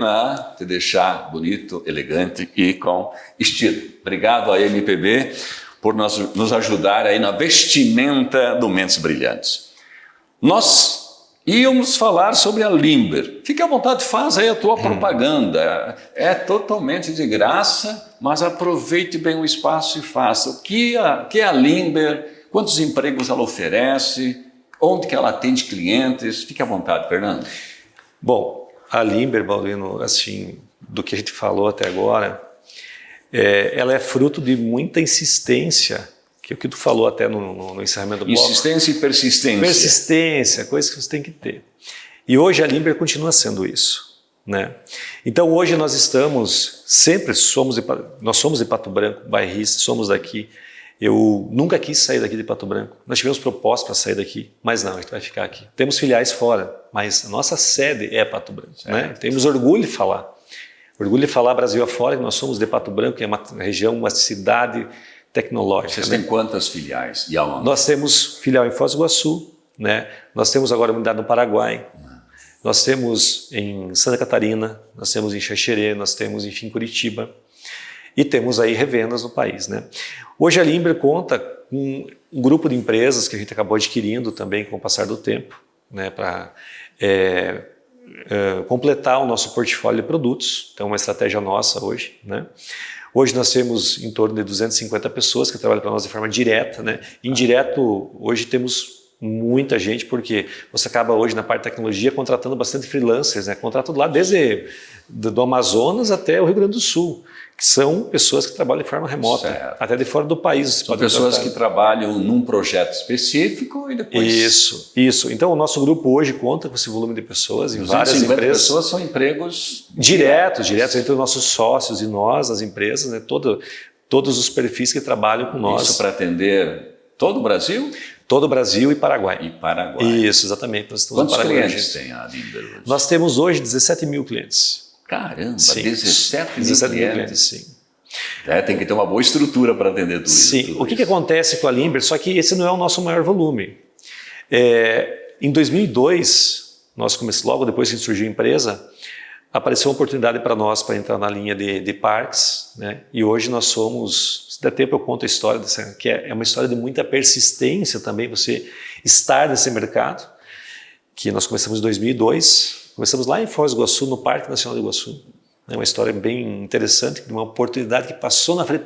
te deixar bonito, elegante e com estilo. Obrigado à MPB por nos ajudar aí na vestimenta do Mentes Brilhantes. Nós íamos falar sobre a Limber. Fique à vontade, faz aí a tua propaganda. É totalmente de graça, mas aproveite bem o espaço e faça. O que é a Limber? Quantos empregos ela oferece? Onde que ela atende clientes? Fique à vontade, Fernando. Bom, a Limber, Baldwino, assim, do que a gente falou até agora, ela é fruto de muita insistência, que é o que tu falou até no encerramento do bloco. Insistência e persistência. Persistência, coisa que você tem que ter. E hoje a Limber continua sendo isso, né? Então hoje nós nós somos de Pato Branco, bairristas, somos daqui. Eu nunca quis sair daqui de Pato Branco. Nós tivemos proposta para sair daqui, mas não, a gente vai ficar aqui. Temos filiais fora, mas a nossa sede é Pato Branco, né? Temos orgulho de falar. Orgulho de falar Brasil afora, que nós somos de Pato Branco, que é uma região, uma cidade tecnológica. Vocês têm quantas filiais? E aonde? Nós temos filial em Foz do Iguaçu, né? Nós temos agora uma unidade no Paraguai, nós temos em Santa Catarina, nós temos em Xaxerê, nós temos em Curitiba e temos aí revendas no país, né? Hoje a Limber conta com um grupo de empresas que a gente acabou adquirindo também com o passar do tempo, né? Para completar o nosso portfólio de produtos. Então, uma estratégia nossa hoje, né? Hoje nós temos em torno de 250 pessoas que trabalham para nós de forma direta, né? Indireto, hoje temos muita gente, porque você acaba hoje na parte de tecnologia contratando bastante freelancers, né? Contrato lá desde do Amazonas até o Rio Grande do Sul, que são pessoas que trabalham de forma remota, certo. Até de fora do país. São pessoas que trabalham num projeto específico e depois... Isso. Então o nosso grupo hoje conta com esse volume de pessoas em várias empresas. Pessoas são empregos diretos entre os nossos sócios e nós, as empresas, né? Todos os perfis que trabalham com nós. Isso para atender todo o Brasil? Todo o Brasil e Paraguai. Isso, exatamente. Quantos clientes tem a Limber hoje? Nós temos hoje 17 mil clientes. Caramba, sim. 17 mil clientes, sim. Tem que ter uma boa estrutura para atender tudo isso. Sim. O que acontece com a Limber? Só que esse não é o nosso maior volume. Em 2002, nós começamos, logo depois que surgiu a empresa, apareceu uma oportunidade para nós para entrar na linha de parques, né? E hoje nós somos, se der tempo eu conto a história dessa, que é uma história de muita persistência também, você estar nesse mercado, que nós começamos em 2002, começamos lá em Foz do Iguaçu, no Parque Nacional do Iguaçu. É uma história bem interessante, uma oportunidade que passou na frente,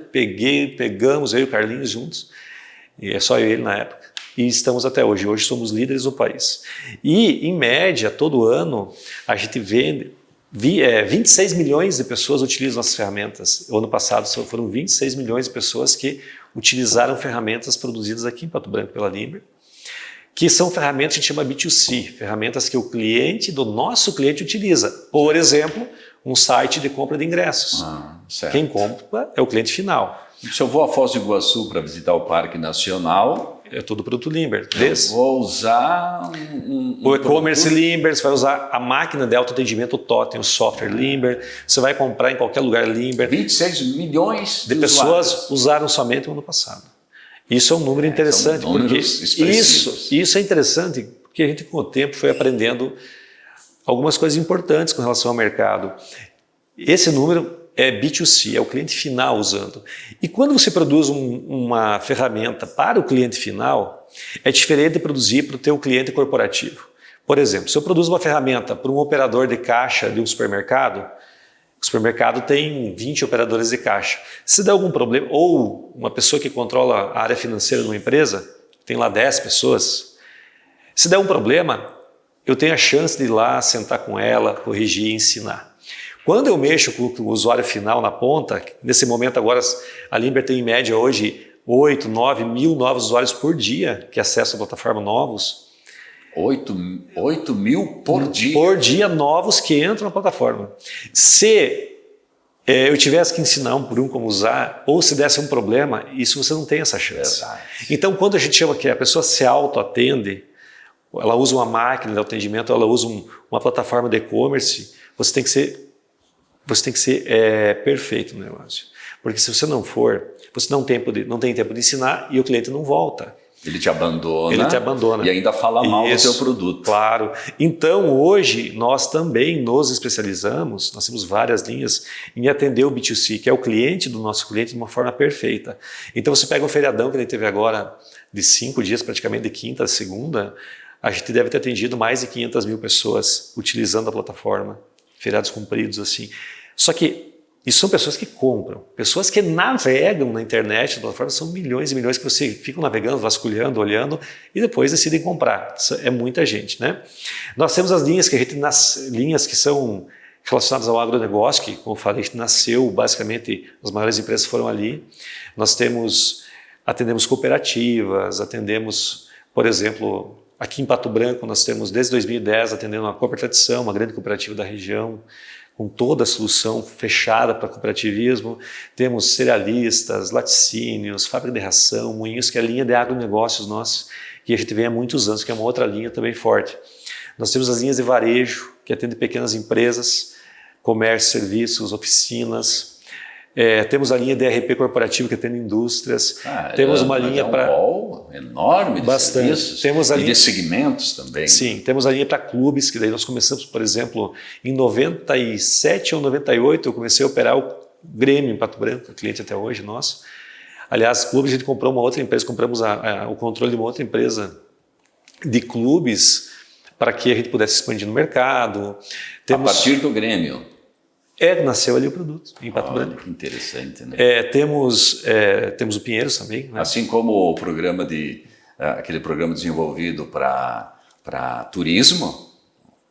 pegamos eu e o Carlinhos juntos, e é só eu e ele na época, e estamos até hoje. Hoje somos líderes do país. E, em média, todo ano, a gente vende 26 milhões de pessoas utilizam nossas ferramentas. O ano passado foram 26 milhões de pessoas que utilizaram ferramentas produzidas aqui em Pato Branco pela Limber, que são ferramentas que a gente chama B2C, ferramentas que o cliente, do nosso cliente, utiliza. Por exemplo, um site de compra de ingressos. Quem compra é o cliente final. Se eu vou a Foz do Iguaçu para visitar o Parque Nacional... É todo produto Limber. Eu vou usar o e-commerce Limber, você vai usar a máquina de autoatendimento Totem, o software Limber, você vai comprar em qualquer lugar Limber. 26 milhões de pessoas usaram somente no ano passado. Isso é um número interessante, porque isso é interessante, porque a gente com o tempo foi aprendendo algumas coisas importantes com relação ao mercado. Esse número é B2C, é o cliente final usando. E quando você produz uma ferramenta para o cliente final, é diferente de produzir para o teu cliente corporativo. Por exemplo, se eu produzo uma ferramenta para um operador de caixa de um supermercado, o supermercado tem 20 operadores de caixa. Se der algum problema, ou uma pessoa que controla a área financeira de uma empresa, tem lá 10 pessoas, se der um problema, eu tenho a chance de ir lá, sentar com ela, corrigir e ensinar. Quando eu mexo com o usuário final na ponta, nesse momento agora a Limber tem em média hoje 8, 9 mil novos usuários por dia que acessam a plataforma novos. 8 mil por dia? Por dia novos que entram na plataforma. Se eu tivesse que ensinar um por um como usar, ou se desse um problema, isso você não tem essa chance. Verdade. Então quando a gente chama que a pessoa se auto-atende, ela usa uma máquina de atendimento, ela usa uma plataforma de e-commerce, você tem que ser perfeito no negócio. Porque se você não for, você não tem tempo de ensinar e o cliente não volta. Ele te abandona. E ainda fala mal do seu produto. Claro. Então, hoje, nós também nos especializamos, nós temos várias linhas, em atender o B2C, que é o cliente do nosso cliente, de uma forma perfeita. Então, você pega o feriadão que ele teve agora, de 5 dias, praticamente de quinta a segunda, a gente deve ter atendido mais de 500 mil pessoas utilizando a plataforma, feriados compridos, assim. Só que isso são pessoas que compram, pessoas que navegam na internet, na plataforma, são milhões e milhões que você ficam navegando, vasculhando, olhando e depois decidem comprar. Isso é muita gente, né? Nós temos as linhas linhas que são relacionadas ao agronegócio, que, como eu falei, a gente nasceu, basicamente, as maiores empresas foram ali. Nós atendemos cooperativas, atendemos, por exemplo, aqui em Pato Branco, nós temos desde 2010 atendendo uma Cooper Tradição, uma grande cooperativa da região, com toda a solução fechada para cooperativismo. Temos cerealistas, laticínios, fábrica de ração, moinhos, que é a linha de agronegócios nossa, que a gente vem há muitos anos, que é uma outra linha também forte. Nós temos as linhas de varejo, que atendem pequenas empresas, comércio, serviços, oficinas. Temos a linha de ERP corporativo, que atende indústrias. Temos uma linha para... enorme de serviços. Temos e de segmentos também. Sim, temos a linha para clubes, que daí nós começamos, por exemplo, em 97 ou 98, eu comecei a operar o Grêmio em Pato Branco, cliente até hoje nosso. Aliás, clubes, a gente comprou uma outra empresa, compramos o controle de uma outra empresa de clubes para que a gente pudesse expandir no mercado. A partir do Grêmio? Nasceu ali o produto, em Pato Branco. Que interessante, né? Temos o Pinheiros também. Né? Assim como o programa aquele programa desenvolvido para turismo,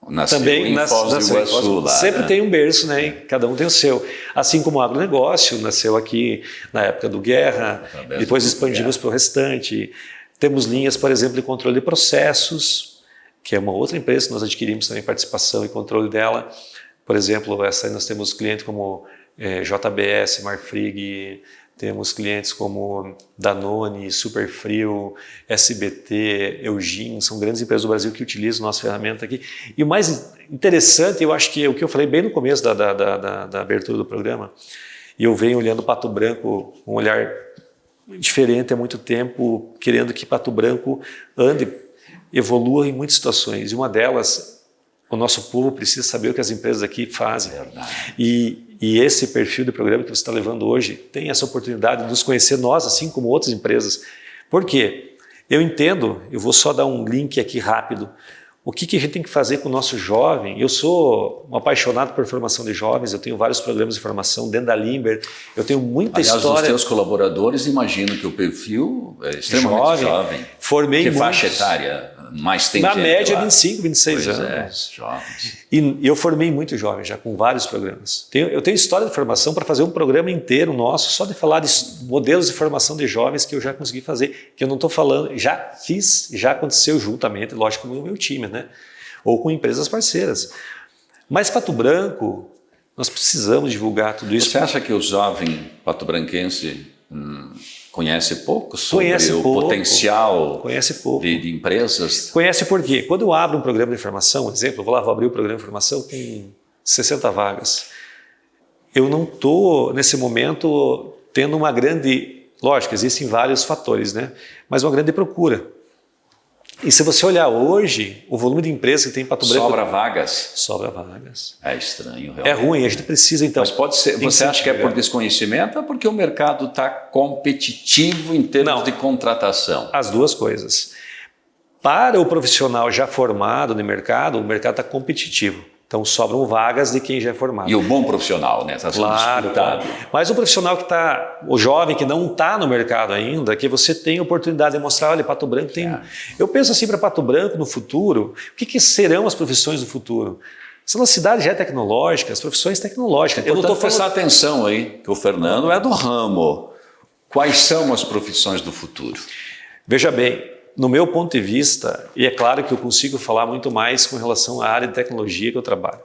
nasceu também em Foz do Iguaçu. Lá, sempre né? tem um berço, né? Cada um tem o seu. Assim como o agronegócio, nasceu aqui na época do Guerra, depois expandimos para o restante. Temos linhas, por exemplo, de controle de processos, que é uma outra empresa que nós adquirimos também participação e controle dela. Por exemplo, essa aí nós temos clientes como JBS, Marfrig, temos clientes como Danone, Superfrio, SBT, Eugin, são grandes empresas do Brasil que utilizam nossa ferramenta aqui. E o mais interessante, eu acho que é o que eu falei bem no começo da abertura do programa, e eu venho olhando Pato Branco com um olhar diferente há muito tempo, querendo que Pato Branco evolua em muitas situações, e uma delas... O nosso povo precisa saber o que as empresas aqui fazem. E esse perfil de programa que você está levando hoje tem essa oportunidade de nos conhecer nós, assim como outras empresas. Por quê? Eu entendo, eu vou só dar um link aqui rápido. O que a gente tem que fazer com o nosso jovem? Eu sou um apaixonado por formação de jovens, eu tenho vários programas de formação dentro da Limber, eu tenho muita história... Aliás, os teus colaboradores, imagino que o perfil é extremamente jovem. Formei que faixa etária mais tem? Na média, 25, 26 anos. Jovens. E eu formei muito jovens já, com vários programas. Eu tenho história de formação para fazer um programa inteiro nosso, só de falar de modelos de formação de jovens que eu já consegui fazer, que eu não estou falando, já fiz, já aconteceu juntamente, lógico, com o meu time, né? Ou com empresas parceiras. Mas Pato Branco, nós precisamos divulgar tudo isso. Você acha que o jovem patobranquense conhece pouco sobre o potencial de empresas? Conhece por quê? Quando eu abro um programa de formação, exemplo, vou abrir o programa de formação com 60 vagas. Eu não estou, nesse momento, tendo uma grande... Lógico, existem vários fatores, né? Mas uma grande procura. E se você olhar hoje, o volume de empresas que tem em Pato Branco... Sobra vagas? Sobra vagas. É estranho, realmente. É ruim, a gente precisa então... Mas pode ser, você acha que é por desconhecimento ou porque o mercado está competitivo em termos de contratação? As duas coisas. Para o profissional já formado no mercado, o mercado está competitivo. Então sobram vagas de quem já é formado. E o bom profissional, né? Está sendo disputado. Mas o profissional que está, o jovem que não está no mercado ainda, que você tem a oportunidade de mostrar, olha, Pato Branco tem... Eu penso assim para Pato Branco no futuro, o que serão as profissões do futuro? Se uma cidade já é tecnológica, as profissões tecnológicas. Eu não estou prestando atenção aí, que o Fernando é do ramo. Quais são as profissões do futuro? Veja bem, no meu ponto de vista, e é claro que eu consigo falar muito mais com relação à área de tecnologia que eu trabalho.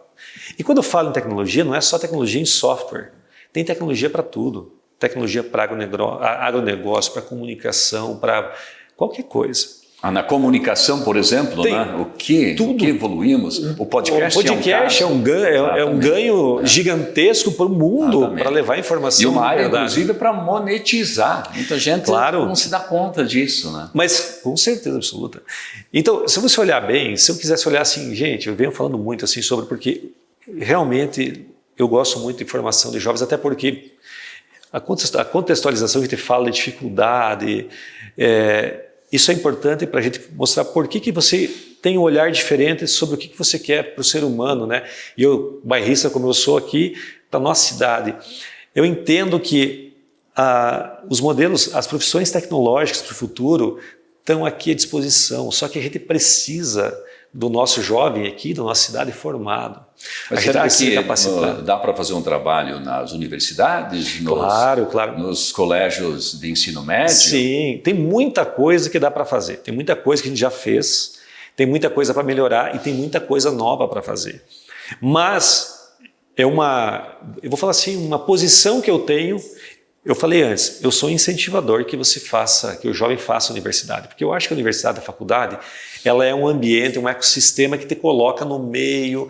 E quando eu falo em tecnologia, não é só tecnologia em software. Tem tecnologia para tudo. Tecnologia para agronegócio, para comunicação, para qualquer coisa. Na comunicação, por exemplo, né? O que evoluímos? O podcast, é um ganho gigantesco para o mundo, para levar informação. E uma área, inclusive, para monetizar. Muita gente não se dá conta disso, né? Mas, com certeza absoluta. Então, se você olhar bem, se eu quisesse olhar assim, gente, eu venho falando muito assim sobre, porque realmente eu gosto muito de formação de jovens, até porque a contextualização que a gente fala de dificuldade, isso é importante para a gente mostrar por que você tem um olhar diferente sobre o que você quer para o ser humano, né? E eu, bairrista como eu sou aqui, da nossa cidade, eu entendo que os modelos, as profissões tecnológicas para o futuro estão aqui à disposição, só que a gente precisa do nosso jovem aqui, da nossa cidade formado. Mas será que dá para fazer um trabalho nas universidades, nos colégios de ensino médio? Sim, tem muita coisa que dá para fazer, tem muita coisa que a gente já fez, tem muita coisa para melhorar e tem muita coisa nova para fazer. Mas eu vou falar assim, uma posição que eu tenho. Eu falei antes, eu sou incentivador que o jovem faça a universidade, porque eu acho que a universidade, a faculdade, ela é um ambiente, um ecossistema que te coloca no meio,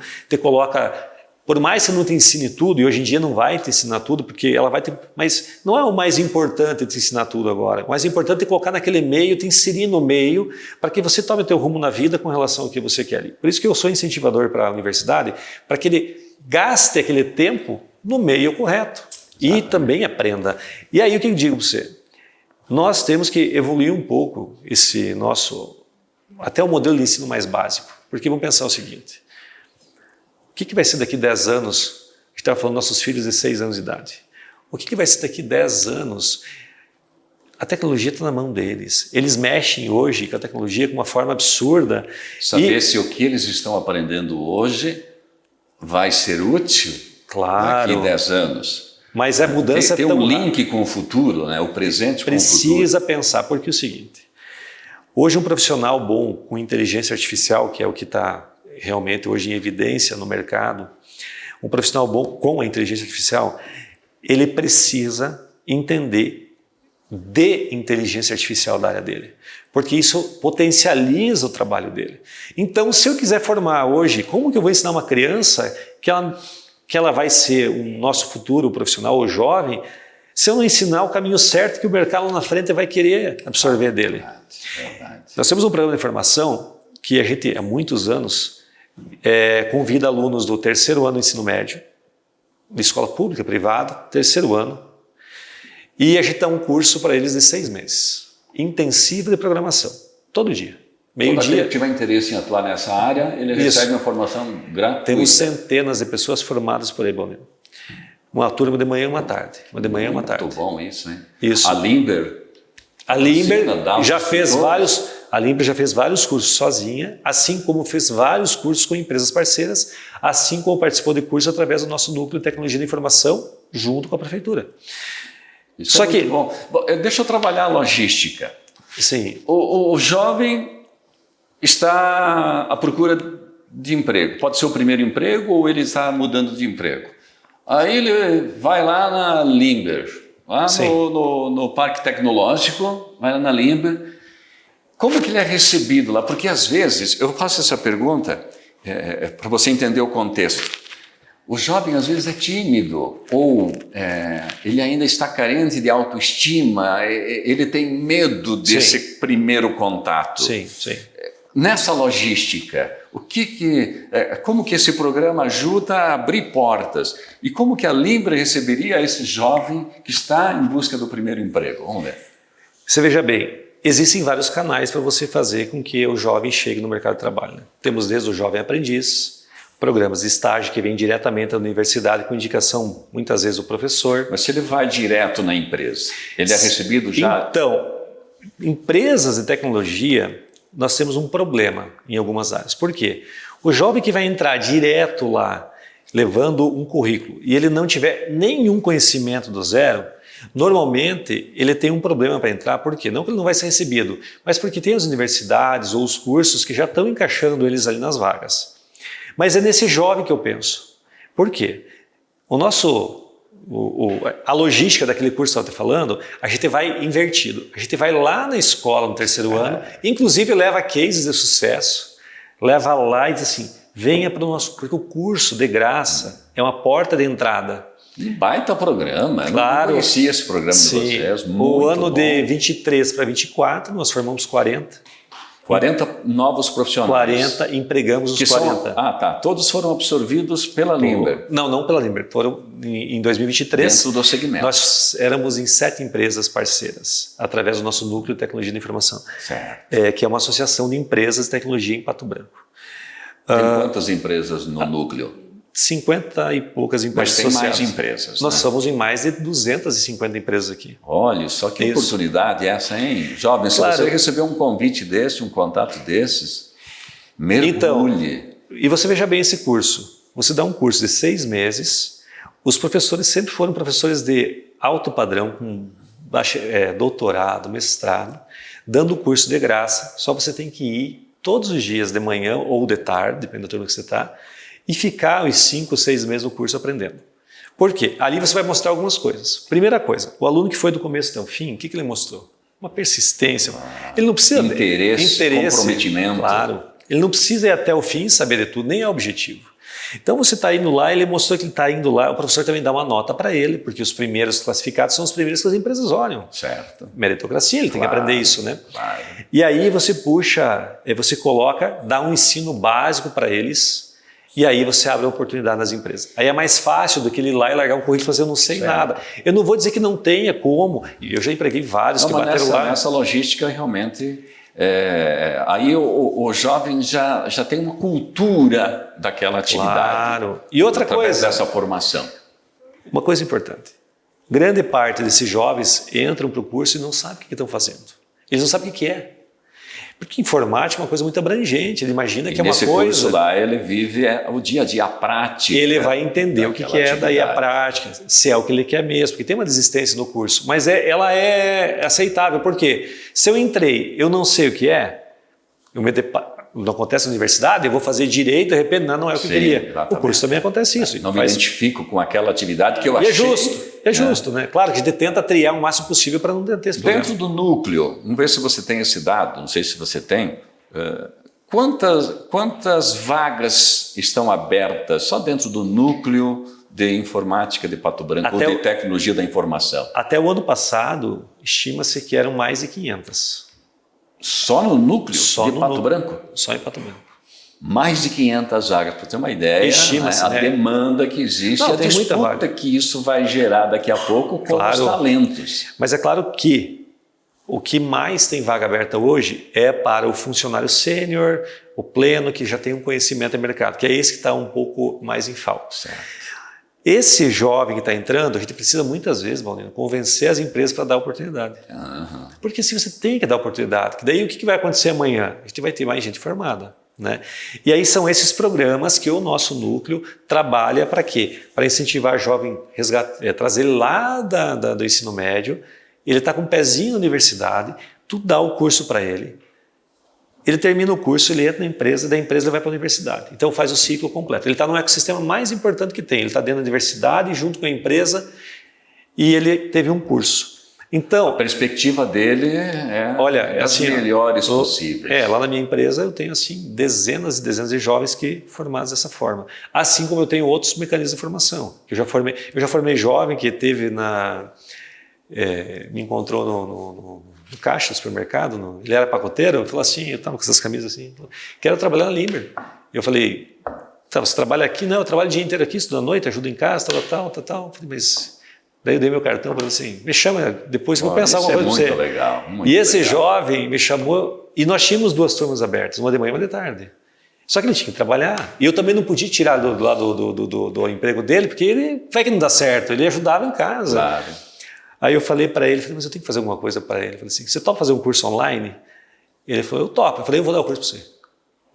por mais que você não te ensine tudo, e hoje em dia não vai te ensinar tudo, porque ela vai ter, mas não é o mais importante te ensinar tudo agora, o mais importante é te colocar naquele meio, te inserir no meio, para que você tome o teu rumo na vida com relação ao que você quer. Por isso que eu sou incentivador para a universidade, para que ele gaste aquele tempo no meio correto. E também aprenda. E aí o que eu digo para você? Nós temos que evoluir um pouco até o modelo de ensino mais básico. Porque vamos pensar o seguinte, o que vai ser daqui 10 anos, a gente estava falando dos nossos filhos de 6 anos de idade, o que vai ser daqui 10 anos? A tecnologia está na mão deles. Eles mexem hoje com a tecnologia com uma forma absurda. Saber se o que eles estão aprendendo hoje vai ser útil daqui 10 anos. Mas a mudança tem um link com o futuro, né? O presente com o futuro. Precisa pensar, porque é o seguinte, hoje um profissional bom com inteligência artificial, que é o que está realmente hoje em evidência no mercado, um profissional bom com a inteligência artificial, ele precisa entender de inteligência artificial da área dele, porque isso potencializa o trabalho dele. Então, se eu quiser formar hoje, como que eu vou ensinar uma criança que ela vai ser o nosso futuro profissional ou jovem, se eu não ensinar o caminho certo que o mercado lá na frente vai querer absorver dele. Verdade. Nós temos um programa de formação que a gente, há muitos anos, convida alunos do 3º ano do ensino médio, de escola pública, privada, 3º ano, e a gente dá um curso para eles de 6 meses, intensivo de programação, todo dia. Meio-dia. Se tiver interesse em atuar nessa área, ele recebe uma formação gratuita. Temos centenas de pessoas formadas por aí, Bonner. Uma turma de manhã e uma tarde. Uma de manhã e uma tarde. Muito bom isso, hein? Isso. A Limber já fez vários cursos sozinha, assim como fez vários cursos com empresas parceiras, assim como participou de cursos através do nosso núcleo de tecnologia da informação, junto com a prefeitura. Isso Só é muito bom. Deixa eu trabalhar a logística. Sim. O jovem está à procura de emprego. Pode ser o primeiro emprego ou ele está mudando de emprego. Aí ele vai lá na Limber, lá no Parque Tecnológico, vai lá na Limber. Como que ele é recebido lá? Porque às vezes, eu faço essa pergunta para você entender o contexto. O jovem às vezes é tímido ou ele ainda está carente de autoestima, ele tem medo desse primeiro contato. Sim. Nessa logística, como que esse programa ajuda a abrir portas? E como que a Limber receberia esse jovem que está em busca do primeiro emprego? Vamos ver. Você veja bem, existem vários canais para você fazer com que o jovem chegue no mercado de trabalho. Né? Temos desde o jovem aprendiz, programas de estágio que vêm diretamente da universidade com indicação, muitas vezes, do professor. Mas se ele vai direto na empresa, ele é recebido já? Então, empresas de tecnologia, nós temos um problema em algumas áreas. Por quê? O jovem que vai entrar direto lá, levando um currículo, e ele não tiver nenhum conhecimento do zero, normalmente ele tem um problema para entrar. Por quê? Não que ele não vai ser recebido, mas porque tem as universidades ou os cursos que já estão encaixando eles ali nas vagas. Mas é nesse jovem que eu penso. Por quê? O nosso a logística daquele curso que eu estava falando, a gente vai invertido. A gente vai lá na escola no terceiro ano, inclusive leva cases de sucesso, leva lá e diz assim, venha para o nosso, porque o curso de graça é uma porta de entrada. Um baita programa, claro. Eu não conhecia esse programa de vocês. O ano bom. De 23 para 24, nós formamos 40. 40 novos profissionais. 40, empregamos os 40. Todos foram absorvidos pela Limber. Não pela Limber. Foram em 2023. Dentro do segmento. Nós éramos em 7 empresas parceiras, através do nosso Núcleo de Tecnologia da Informação. Certo. Que é uma associação de empresas de tecnologia em Pato Branco. Tem quantas empresas no núcleo? 50 e poucas empresas associadas. Mas tem associadas. mais empresas, Nós né? somos em mais de 250 empresas aqui. Olha, só que oportunidade essa, hein? Jovem, se você receber um convite desse, um contato desses, mergulhe. Então, e você veja bem esse curso. Você dá um curso de 6 meses, os professores sempre foram professores de alto padrão, com doutorado, mestrado, dando o curso de graça, só você tem que ir todos os dias, de manhã ou de tarde, depende da turma que você está, e ficar os 5 ou 6 meses no curso aprendendo. Por quê? Ali você vai mostrar algumas coisas. Primeira coisa, o aluno que foi do começo até o fim, o que ele mostrou? Uma persistência. Ele não precisa... Interesse, comprometimento. Claro. Ele não precisa ir até o fim e saber de tudo, nem é objetivo. Então você está indo lá, ele mostrou que ele está indo lá, o professor também dá uma nota para ele, porque os primeiros classificados são os primeiros que as empresas olham. Certo. Meritocracia, ele tem que aprender isso, né? Claro. E aí você puxa, você coloca, dá um ensino básico para eles, e aí você abre a oportunidade nas empresas. Aí é mais fácil do que ele ir lá e largar um currículo e fazer, eu não sei nada. Eu não vou dizer que não tenha como, eu já empreguei vários que bateram lá. Nessa logística realmente... aí o jovem já tem uma cultura daquela atividade. Claro. E outra coisa, dessa formação. Uma coisa importante. Grande parte desses jovens entram para o curso e não sabem o que estão fazendo. Eles não sabem o que é. Porque informática é uma coisa muito abrangente. Ele imagina que é uma coisa... Nesse curso lá, ele vive o dia a dia, a prática. Ele vai entender o que é daí a prática, se é o que ele quer mesmo, porque tem uma desistência no curso. Mas ela é aceitável, porque se eu entrei, eu não sei o que é, não acontece na universidade, eu vou fazer direito, de repente não é o que eu queria. Exatamente. O curso também acontece isso. Não me identifico com aquela atividade que eu achei... É justo, né? Claro que a gente tenta triar o máximo possível para não ter esse problema. Dentro do núcleo, vamos ver se você tem esse dado, não sei se você tem, quantas vagas estão abertas só dentro do núcleo de informática de Pato Branco, ou de tecnologia da informação? Até o ano passado, estima-se que eram mais de 500. Só no núcleo de Pato Branco? Só em Pato Branco. Mais de 500 vagas, para ter uma ideia, a demanda que existe, a disputa que isso vai gerar daqui a pouco com os talentos. Mas é claro que o que mais tem vaga aberta hoje é para o funcionário sênior, o pleno, que já tem um conhecimento do mercado, que é esse que está um pouco mais em falta. Certo. Esse jovem que está entrando, a gente precisa muitas vezes, Baldino, convencer as empresas para dar oportunidade. Uhum. Porque se você tem que dar oportunidade, que daí o que vai acontecer amanhã? A gente vai ter mais gente formada. Né? E aí são esses programas que o nosso núcleo trabalha para quê? Para incentivar o jovem, trazer ele lá do ensino médio, ele está com um pezinho na universidade, tu dá o curso para ele, ele termina o curso, ele entra na empresa, da empresa ele vai para a universidade. Então faz o ciclo completo. Ele está no ecossistema mais importante que tem, ele está dentro da universidade, junto com a empresa, e ele teve um curso. Então, a perspectiva dele é das assim, melhores possíveis. Lá na minha empresa eu tenho assim dezenas e dezenas de jovens que formados dessa forma. Assim como eu tenho outros mecanismos de formação. Eu já formei jovem que teve me encontrou no caixa do supermercado, ele era pacoteiro, falou assim, eu estava com essas camisas assim, quero trabalhar na Limber. Eu falei, você trabalha aqui? Não, eu trabalho o dia inteiro aqui, estudo à noite, ajudo em casa, tal. Eu falei, mas... Daí eu dei meu cartão para ele assim, me chama depois que eu vou pensar alguma coisa para você. Muito legal. E esse jovem me chamou, e nós tínhamos 2 turmas abertas, uma de manhã e uma de tarde. Só que ele tinha que trabalhar. E eu também não podia tirar do emprego dele, porque ele vai que não dá certo, ele ajudava em casa. Claro. Aí eu falei para ele, mas eu tenho que fazer alguma coisa para ele. Eu falei assim, você topa fazer um curso online? Ele falou, eu topo. Eu falei, eu vou dar o curso para você.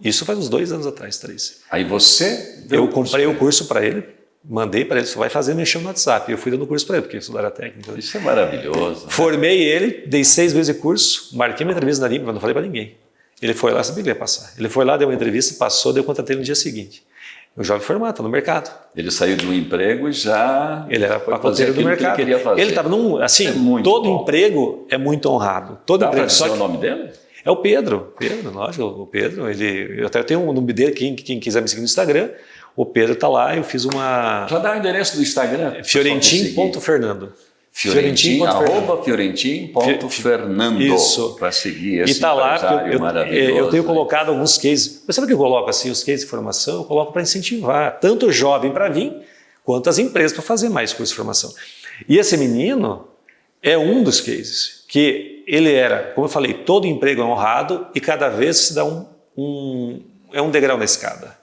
Isso faz uns 2 anos atrás, 3. Aí você... Eu comprei o curso para ele, mandei para ele, só vai fazer mexer no WhatsApp. Eu fui dando curso para ele, porque eu sou da área técnica. Isso é maravilhoso. Né? Formei ele, dei 6 meses de curso, marquei uma entrevista na Limber, mas não falei para ninguém. Ele foi lá, sabia que ele ia passar. Ele foi lá, deu uma entrevista, passou, deu contato dele no dia seguinte. Um jovem formado, está no mercado. Ele saiu de um emprego e já Ele era foi fazer pacoteiro do aquilo que ele mercado. queria fazer. Ele estava num, assim, É muito todo bom. emprego é muito honrado. Todo Dá para emprego, dizer só o que nome dele? é o Pedro, lógico, o Pedro, eu até tenho um nome dele, quem quiser me seguir no Instagram, o Pedro está lá, eu fiz uma Já dá o endereço do Instagram. Fiorentin.Fernando. Arroba Fiorentin.Fernando. Isso. Para seguir E esse está lá, empresário maravilhoso. eu tenho né? colocado alguns cases. Mas sabe o que eu coloco assim? Os cases de formação, eu coloco para incentivar tanto o jovem para vir, quanto as empresas para fazer mais curso de formação. E esse menino é um dos cases, que ele era, como eu falei, todo emprego é honrado e cada vez se dá um degrau na escada.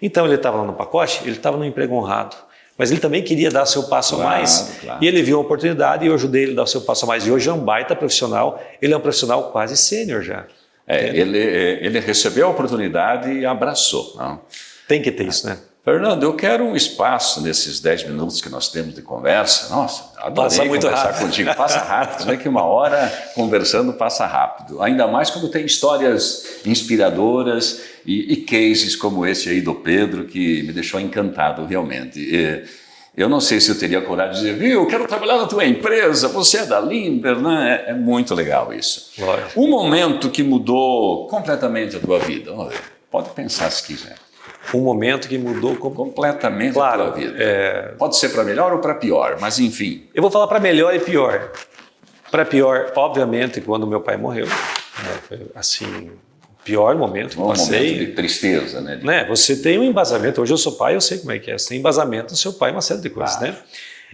Então ele estava lá no pacote, ele estava no emprego honrado. Mas ele também queria dar seu passo a mais. Claro. E ele viu a oportunidade e eu ajudei ele a dar o seu passo a mais. E hoje é um baita profissional. Ele é um profissional quase sênior já. Ele recebeu a oportunidade e abraçou. Não? Tem que ter isso, né? Fernando, eu quero um espaço nesses 10 minutos que nós temos de conversa. Nossa, adorei Passa muito conversar rápido. contigo. Passa rápido, né? Que uma hora conversando passa rápido. Ainda mais quando tem histórias inspiradoras e cases como esse aí do Pedro, que me deixou encantado, realmente. Eu não sei se eu teria coragem de dizer, viu, eu quero trabalhar na tua empresa, você é da Limber, né? É muito legal isso. Lógico. Um momento que mudou completamente a tua vida. Olha, pode pensar se quiser. Um momento que mudou Completamente Claro, a tua vida. Pode ser para melhor ou para pior, mas enfim. Eu vou falar para melhor e pior. Para pior, obviamente, quando meu pai morreu. Foi assim, o pior momento que eu passei. Momento de tristeza, né? Você tem um embasamento. Hoje eu sou pai, eu sei como é que é. Você tem embasamento no seu pai, uma série de coisas, né?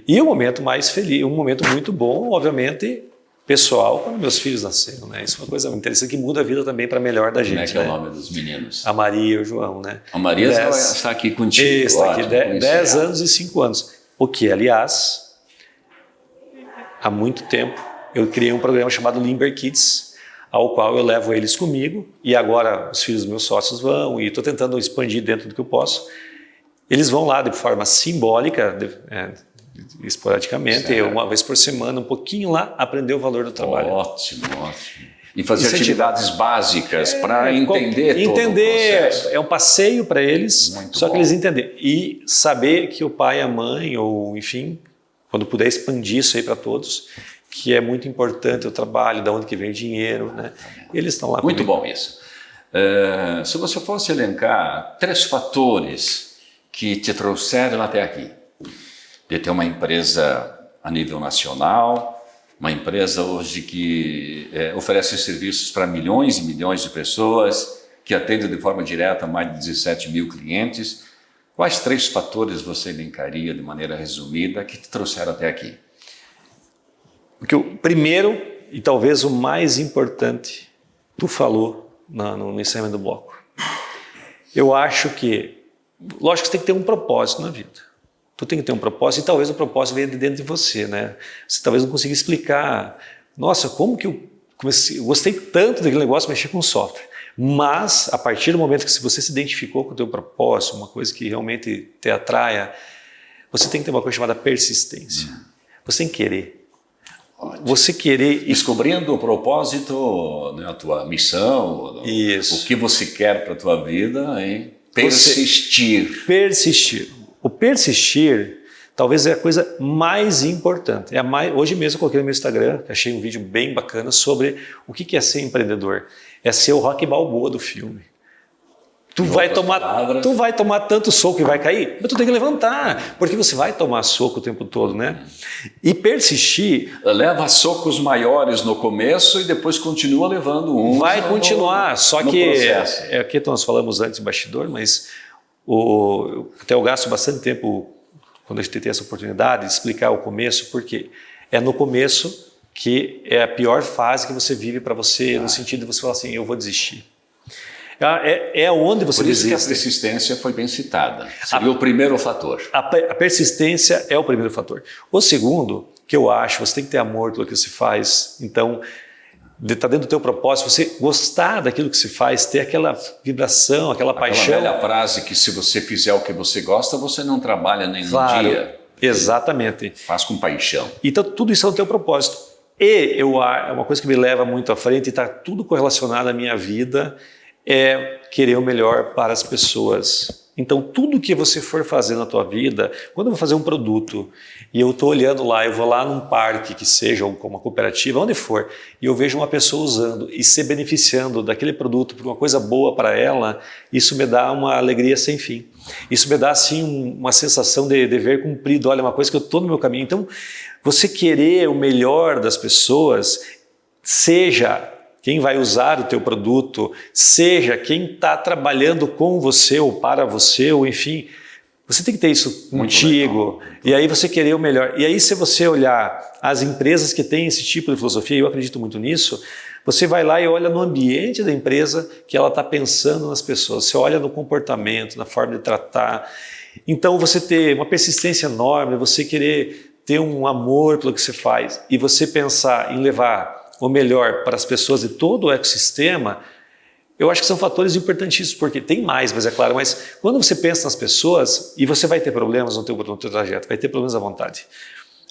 E o momento mais feliz, um momento muito bom, obviamente, pessoal, quando meus filhos nasceram, né? Isso é uma coisa muito interessante que muda a vida também para melhor da gente. Como é que é o nome dos meninos? A Maria e o João, né? A Maria está aqui contigo. Isso, está aqui 10 anos e 5 anos. O que, aliás, há muito tempo eu criei um programa chamado Limber Kids, ao qual eu levo eles comigo, e agora os filhos dos meus sócios vão, e estou tentando expandir dentro do que eu posso. Eles vão lá de forma simbólica, esporadicamente, uma vez por semana, um pouquinho lá, aprender o valor do trabalho. Ótimo. E fazer atividades básicas para entender todo o processo. É um passeio para eles, Muito só bom. que eles entenderem. E saber que o pai, a mãe, ou enfim, quando puder expandir isso aí para todos, que é muito importante o trabalho, de onde que vem o dinheiro, né? Eles estão lá Muito comigo. bom isso. Se você fosse elencar 3 fatores que te trouxeram até aqui, de ter uma empresa a nível nacional, uma empresa hoje que oferece serviços para milhões e milhões de pessoas, que atende de forma direta mais de 17 mil clientes, quais 3 fatores você elencaria de maneira resumida que te trouxeram até aqui? Porque o primeiro, e talvez o mais importante, tu falou no encerramento do bloco. Eu acho que, lógico que você tem que ter um propósito na vida. Tu tem que ter um propósito e talvez o propósito venha de dentro de você, né? Você talvez não consiga explicar. Nossa, como que eu gostei tanto daquele negócio, mexer com software. Mas, a partir do momento que você se identificou com o teu propósito, uma coisa que realmente te atraia, você tem que ter uma coisa chamada persistência. Você tem que querer. Ótimo. Você querer... Descobrindo o propósito, né, a tua missão, Isso. o que você quer para a tua vida, hein? Persistir. Persistir. O persistir talvez é a coisa mais importante. Hoje mesmo eu coloquei no meu Instagram, achei um vídeo bem bacana sobre o que é ser empreendedor. É ser o Rocky Balboa do filme. Tu vai tomar tanto soco que vai cair, mas tu tem que levantar, porque você vai tomar soco o tempo todo, né? E persistir... Leva socos maiores no começo e depois continua levando um. Vai continuar, só no que... processo. É o que nós falamos antes do bastidor, mas até eu gasto bastante tempo, quando a gente tem essa oportunidade, de explicar o começo, porque é no começo que é a pior fase que você vive para você, no sentido de você falar assim, eu vou desistir. É onde você Por isso desiste. que a persistência foi bem citada. Seria o primeiro fator. A persistência é o primeiro fator. O segundo, que eu acho, você tem que ter amor pelo que você faz. Então, estar dentro do teu propósito, você gostar daquilo que se faz, ter aquela vibração, aquela paixão. Aquela velha frase que se você fizer o que você gosta, você não trabalha nem um dia. Exatamente. Faz com paixão. Então, tudo isso é o teu propósito. E é uma coisa que me leva muito à frente e está tudo correlacionado à minha vida, é querer o melhor para as pessoas. Então, tudo que você for fazer na tua vida, quando eu vou fazer um produto e eu estou olhando lá, eu vou lá num parque que seja, ou uma cooperativa, onde for, e eu vejo uma pessoa usando e se beneficiando daquele produto por uma coisa boa para ela, isso me dá uma alegria sem fim. Isso me dá, assim, uma sensação de dever cumprido. Olha, uma coisa que eu estou no meu caminho. Então, você querer o melhor das pessoas, seja quem vai usar o teu produto, seja quem está trabalhando com você ou para você, ou enfim, você tem que ter isso contigo. E aí você querer o melhor. E aí, se você olhar as empresas que têm esse tipo de filosofia, eu acredito muito nisso, você vai lá e olha no ambiente da empresa que ela está pensando nas pessoas. Você olha no comportamento, na forma de tratar. Então, você ter uma persistência enorme, você querer ter um amor pelo que você faz e você pensar em levar o melhor para as pessoas de todo o ecossistema, eu acho que são fatores importantíssimos, porque tem mais, mas é claro, mas quando você pensa nas pessoas, e você vai ter problemas no teu trajeto, vai ter problemas à vontade,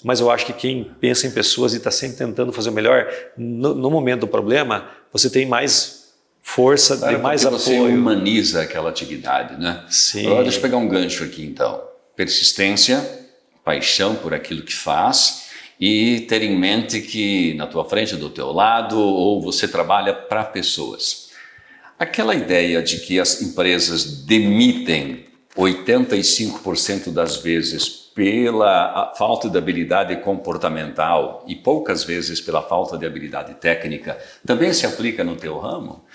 mas eu acho que quem pensa em pessoas e está sempre tentando fazer o melhor, no momento do problema, você tem mais força, tem mais apoio. Você humaniza aquela atividade, né? Sim. Agora, deixa eu pegar um gancho aqui, então. Persistência, paixão por aquilo que faz, e ter em mente que na tua frente, do teu lado, ou você trabalha para pessoas. Aquela ideia de que as empresas demitem 85% das vezes pela falta de habilidade comportamental e poucas vezes pela falta de habilidade técnica, também se aplica no teu ramo?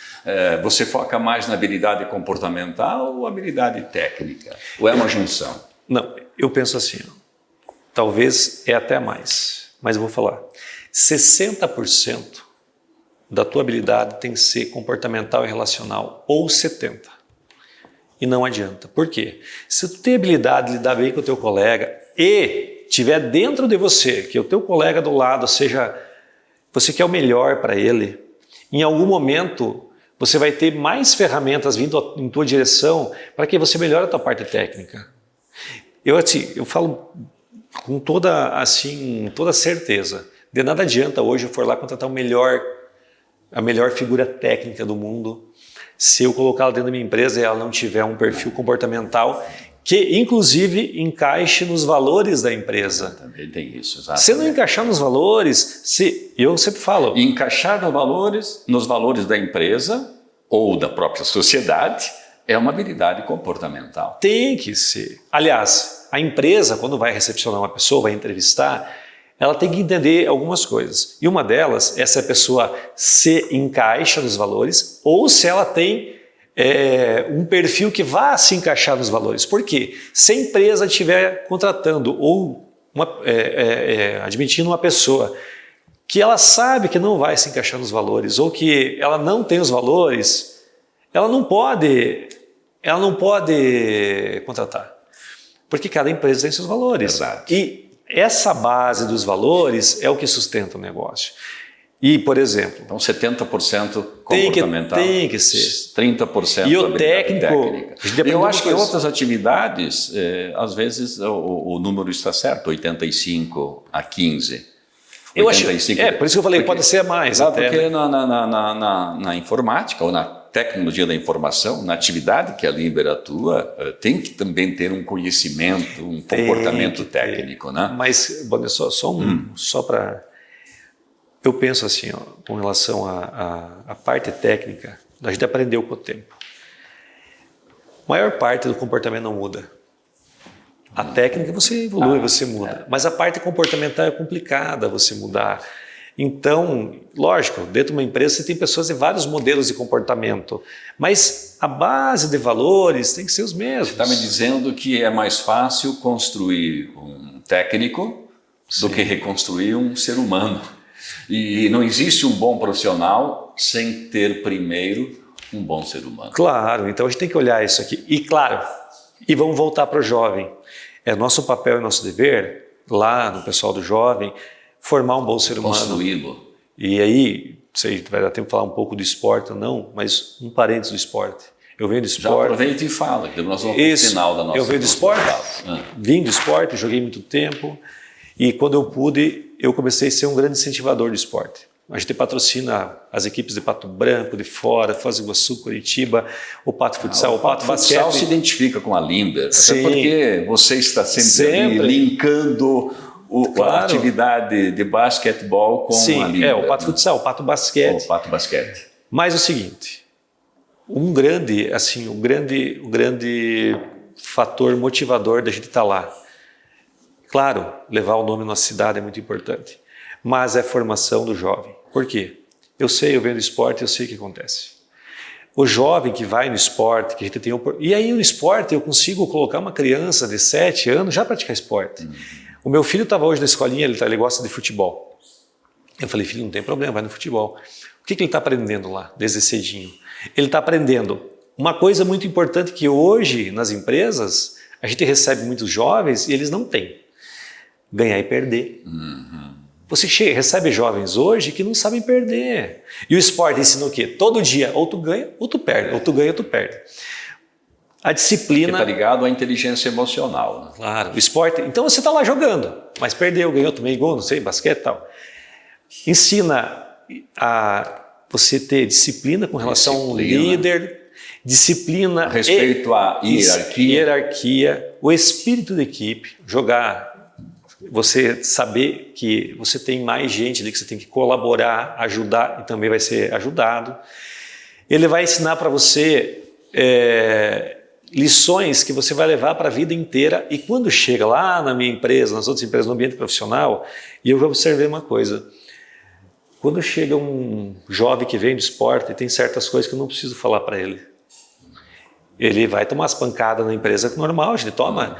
Você foca mais na habilidade comportamental ou habilidade técnica? Ou é uma junção? Não, eu penso assim, talvez é até mais, mas eu vou falar. 60% da tua habilidade tem que ser comportamental e relacional, ou 70%. E não adianta. Por quê? Se tu tem habilidade de lidar bem com o teu colega e tiver dentro de você, que o teu colega do lado seja, você quer o melhor para ele, em algum momento você vai ter mais ferramentas vindo em tua direção para que você melhore a tua parte técnica. Eu falo com toda certeza. De nada adianta hoje eu for lá contratar a melhor figura técnica do mundo, se eu colocá-la dentro da minha empresa e ela não tiver um perfil comportamental que, inclusive, encaixe nos valores da empresa. Também tem isso, exatamente. Se não encaixar nos valores, eu sempre falo... Encaixar nos valores da empresa ou da própria sociedade é uma habilidade comportamental. Tem que ser. Aliás, a empresa, quando vai recepcionar uma pessoa, vai entrevistar, ela tem que entender algumas coisas. E uma delas é se a pessoa se encaixa nos valores ou se ela tem um perfil que vá se encaixar nos valores. Por quê? Se a empresa estiver contratando ou admitindo uma pessoa que ela sabe que não vai se encaixar nos valores ou que ela não tem os valores, ela não pode contratar. Porque cada empresa tem seus valores. Exato. E essa base dos valores é o que sustenta o negócio. E, por exemplo... Então, 70% comportamental, tem que ser. 30% e o técnico... Eu acho que em outras atividades, às vezes o número está certo, 85 a 15. Eu acho, por isso que eu falei, pode ser mais. Até, porque na informática ou na tecnologia da informação, na atividade que a Limber atua, tem que também ter um conhecimento, um comportamento técnico, né? Mas, bom, só para... Eu penso assim, com relação à parte técnica, a gente aprendeu com o tempo. A maior parte do comportamento não muda. A técnica você evolui, você muda. Mas a parte comportamental é complicada você mudar. Então, lógico, dentro de uma empresa você tem pessoas de vários modelos de comportamento, mas a base de valores tem que ser os mesmos. Você está me dizendo que é mais fácil construir um técnico do que reconstruir um ser humano. E não existe um bom profissional sem ter primeiro um bom ser humano. Claro, então a gente tem que olhar isso aqui. E claro, e vamos voltar para o jovem. É nosso papel e nosso dever, lá no pessoal do jovem, formar um bom ser humano. Construí-lo. E aí, não sei, vai dar tempo de falar um pouco do esporte ou não, mas um parênteses do esporte. Eu venho do esporte. Já aproveita e fala, que nós vamos para o final da nossa... Eu venho do esporte, vim do esporte, joguei muito tempo, e quando eu pude, eu comecei a ser um grande incentivador do esporte. A gente patrocina as equipes de Pato Branco, de Fora, Foz do Iguaçu, Curitiba, o Pato Futsal, o Pato Basquete. O Futsal se identifica com a Limber, Sim. Porque você está sempre ali linkando a atividade de basquetebol com a Limber. O Pato Futsal, o Pato Basquete. O Pato Basquete. Mas é o seguinte, um grande fator motivador da gente estar lá. Claro, levar o nome da nossa cidade é muito importante, mas é a formação do jovem. Por quê? Eu venho do esporte, eu sei o que acontece. O jovem que vai no esporte, que a gente tem... E aí no esporte eu consigo colocar uma criança de 7 anos já praticar esporte. O meu filho estava hoje na escolinha, ele gosta de futebol. Eu falei, filho, não tem problema, vai no futebol. O que ele está aprendendo lá, desde cedinho? Ele está aprendendo uma coisa muito importante que hoje, nas empresas, a gente recebe muitos jovens e eles não têm. Ganhar e perder. Você recebe jovens hoje que não sabem perder. E o esporte ensina o quê? Todo dia, ou tu ganha, ou tu perde. Ou tu ganha, ou tu perde. A disciplina... Que está ligado à inteligência emocional. Né? Claro. O esporte... Então você está lá jogando, mas perdeu, ganhou, tomei gol, não sei, basquete e tal. Ensina a você ter disciplina com relação a um líder, disciplina... Respeito à hierarquia, o espírito da equipe, jogar... Você saber que você tem mais gente ali, que você tem que colaborar, ajudar e também vai ser ajudado. Ele vai ensinar para você lições que você vai levar para a vida inteira. E quando chega lá na minha empresa, nas outras empresas, no ambiente profissional, e eu observei uma coisa. Quando chega um jovem que vem do esporte, tem certas coisas que eu não preciso falar para ele. Ele vai tomar as pancadas na empresa normal, a gente toma...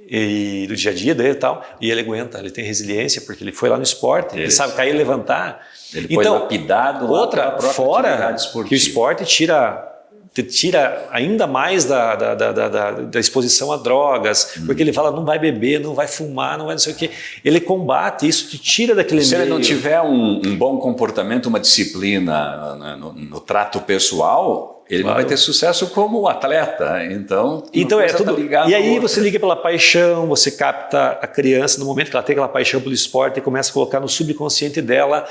E do dia a dia dele e tal, e ele aguenta, ele tem resiliência porque ele foi lá no esporte, ele sabe cair e levantar. Ele foi lapidado lá outra, pela fora que o esporte tira ainda mais da exposição a drogas, porque ele fala, não vai beber, não vai fumar, não vai não sei o quê. Ele combate isso, te tira daquele meio. Se ele não tiver um bom comportamento, uma disciplina no trato pessoal, ele não vai ter sucesso como atleta. Então é tudo ligado. E aí você liga pela paixão, você capta a criança no momento que ela tem aquela paixão pelo esporte e começa a colocar no subconsciente dela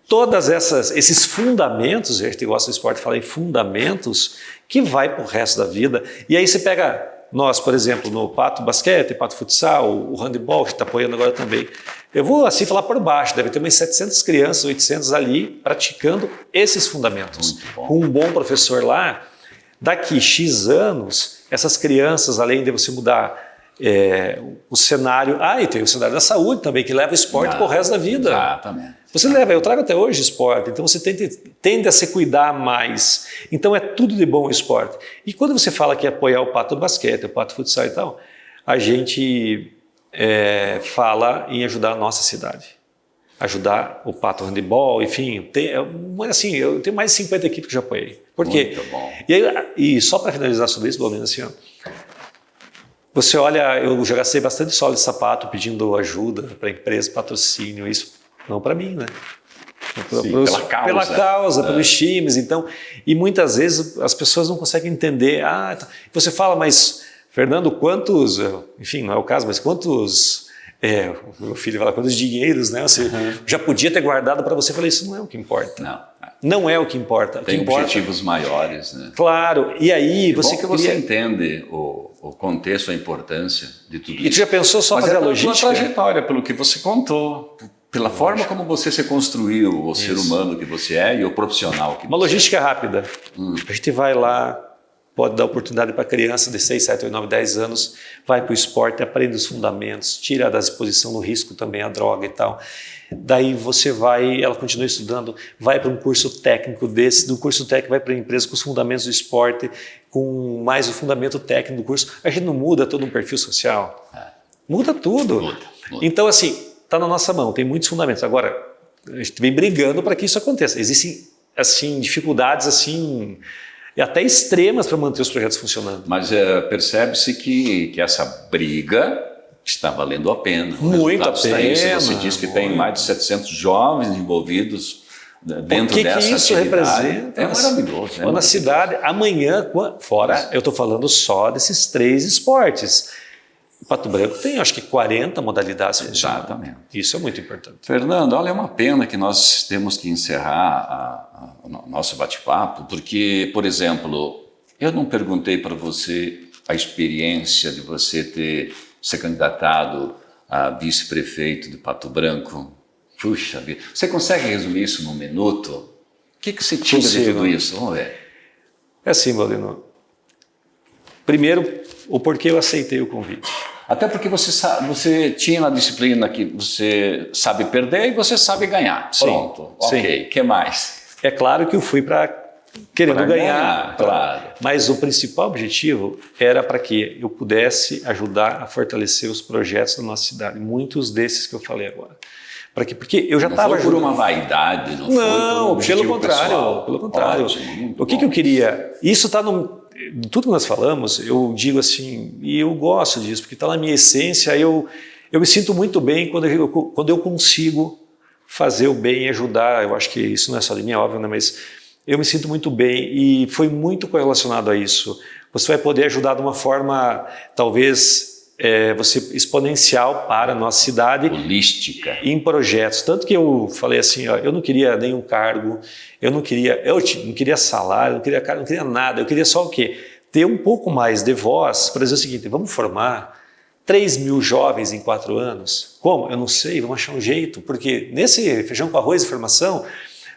todas esses fundamentos. A gente gosta do esporte, fala em fundamentos que vai para o resto da vida. E aí você pega nós, por exemplo, no Pato Basquete, Pato Futsal, o handebol, que está apoiando agora também. Eu vou assim falar por baixo, deve ter umas 700 crianças, 800 ali, praticando esses fundamentos. Com um bom professor lá, daqui X anos, essas crianças, além de você mudar o cenário... e tem o cenário da saúde também, que leva o esporte para o resto da vida. Exatamente. Você leva, eu trago até hoje esporte, então você tende a se cuidar mais. Então é tudo de bom o esporte. E quando você fala que é apoiar o Pato Basquete, o Pato Futsal e tal, a gente... fala em ajudar a nossa cidade, ajudar o Pato Handebol, enfim, eu tenho mais de 50 equipes que já apoiei. Por quê? Muito bom. E só para finalizar sobre isso, Balmino, assim, você olha, eu já gastei bastante sólido de sapato pedindo ajuda para a empresa, patrocínio, isso não para mim, né? Pela causa, pelos times, então, e muitas vezes as pessoas não conseguem entender, você fala, mas Fernando, quantos, enfim, não é o caso, mas quantos, o meu filho fala, quantos dinheiros, né? Você já podia ter guardado para você. Eu falei, isso não é o que importa. Não é o que importa. Tem objetivos maiores, né? Claro, e aí você entende o contexto, a importância de tudo isso. E tu já pensou só fazer a logística? Pela trajetória, pelo que você contou, pela forma como você se construiu, o ser humano que você é e o profissional que você é. Uma logística rápida. A gente vai lá, pode dar oportunidade para a criança de 6, 7, 8, 9, 10 anos, vai para o esporte, aprende os fundamentos, tira da exposição no risco também a droga e tal. Daí você vai, ela continua estudando, vai para um curso técnico desse, do curso técnico vai para a empresa com os fundamentos do esporte, com mais o fundamento técnico do curso. A gente não muda todo um perfil social, muda tudo. Muda. Então assim, está na nossa mão, tem muitos fundamentos. Agora, a gente vem brigando para que isso aconteça. Existem assim, dificuldades assim... e até extremas para manter os projetos funcionando. Mas percebe-se que essa briga está valendo a pena. Muito a pena. Você diz que tem mais de 700 jovens envolvidos dentro dessa atividade. O que isso representa? É maravilhoso. Na cidade, amanhã, fora, eu estou falando só desses 3 esportes. Pato Branco tem, acho que 40 modalidades funcionando. Exatamente. Isso é muito importante. Fernando, olha, é uma pena que nós temos que encerrar o nosso bate-papo, porque, por exemplo, eu não perguntei para você a experiência de você ter se candidatado a vice-prefeito de Pato Branco. Puxa vida, você consegue resumir isso num minuto? O que você tira de tudo isso? Vamos ver. É assim, Valdeno. Primeiro, o porquê eu aceitei o convite. Até porque você tinha na disciplina que você sabe perder e você sabe ganhar. Sim, Pronto, sim. ok. O que mais? É claro que eu fui querendo Pra ganhar, claro. Mas o principal objetivo era para que eu pudesse ajudar a fortalecer os projetos da nossa cidade. Muitos desses que eu falei agora. Porque eu já estava por uma vaidade, não foi por um objetivo pelo contrário, pessoal. pelo contrário. Ótimo, O que eu queria? Isso está tudo que nós falamos, eu digo assim, e eu gosto disso, porque está na minha essência, eu me sinto muito bem quando eu consigo fazer o bem e ajudar. Eu acho que isso não é só de mim, é óbvio, né? Mas eu me sinto muito bem e foi muito correlacionado a isso. Você vai poder ajudar de uma forma, talvez, você exponencial para a nossa cidade. Holística. Em projetos. Tanto que eu falei assim, ó, eu não queria nenhum cargo, eu não queria salário, não queria nada, eu queria só o quê? Ter um pouco mais de voz para dizer o seguinte, vamos formar 3.000 jovens em 4 anos. Como? Eu não sei, vamos achar um jeito, porque nesse feijão com arroz e formação,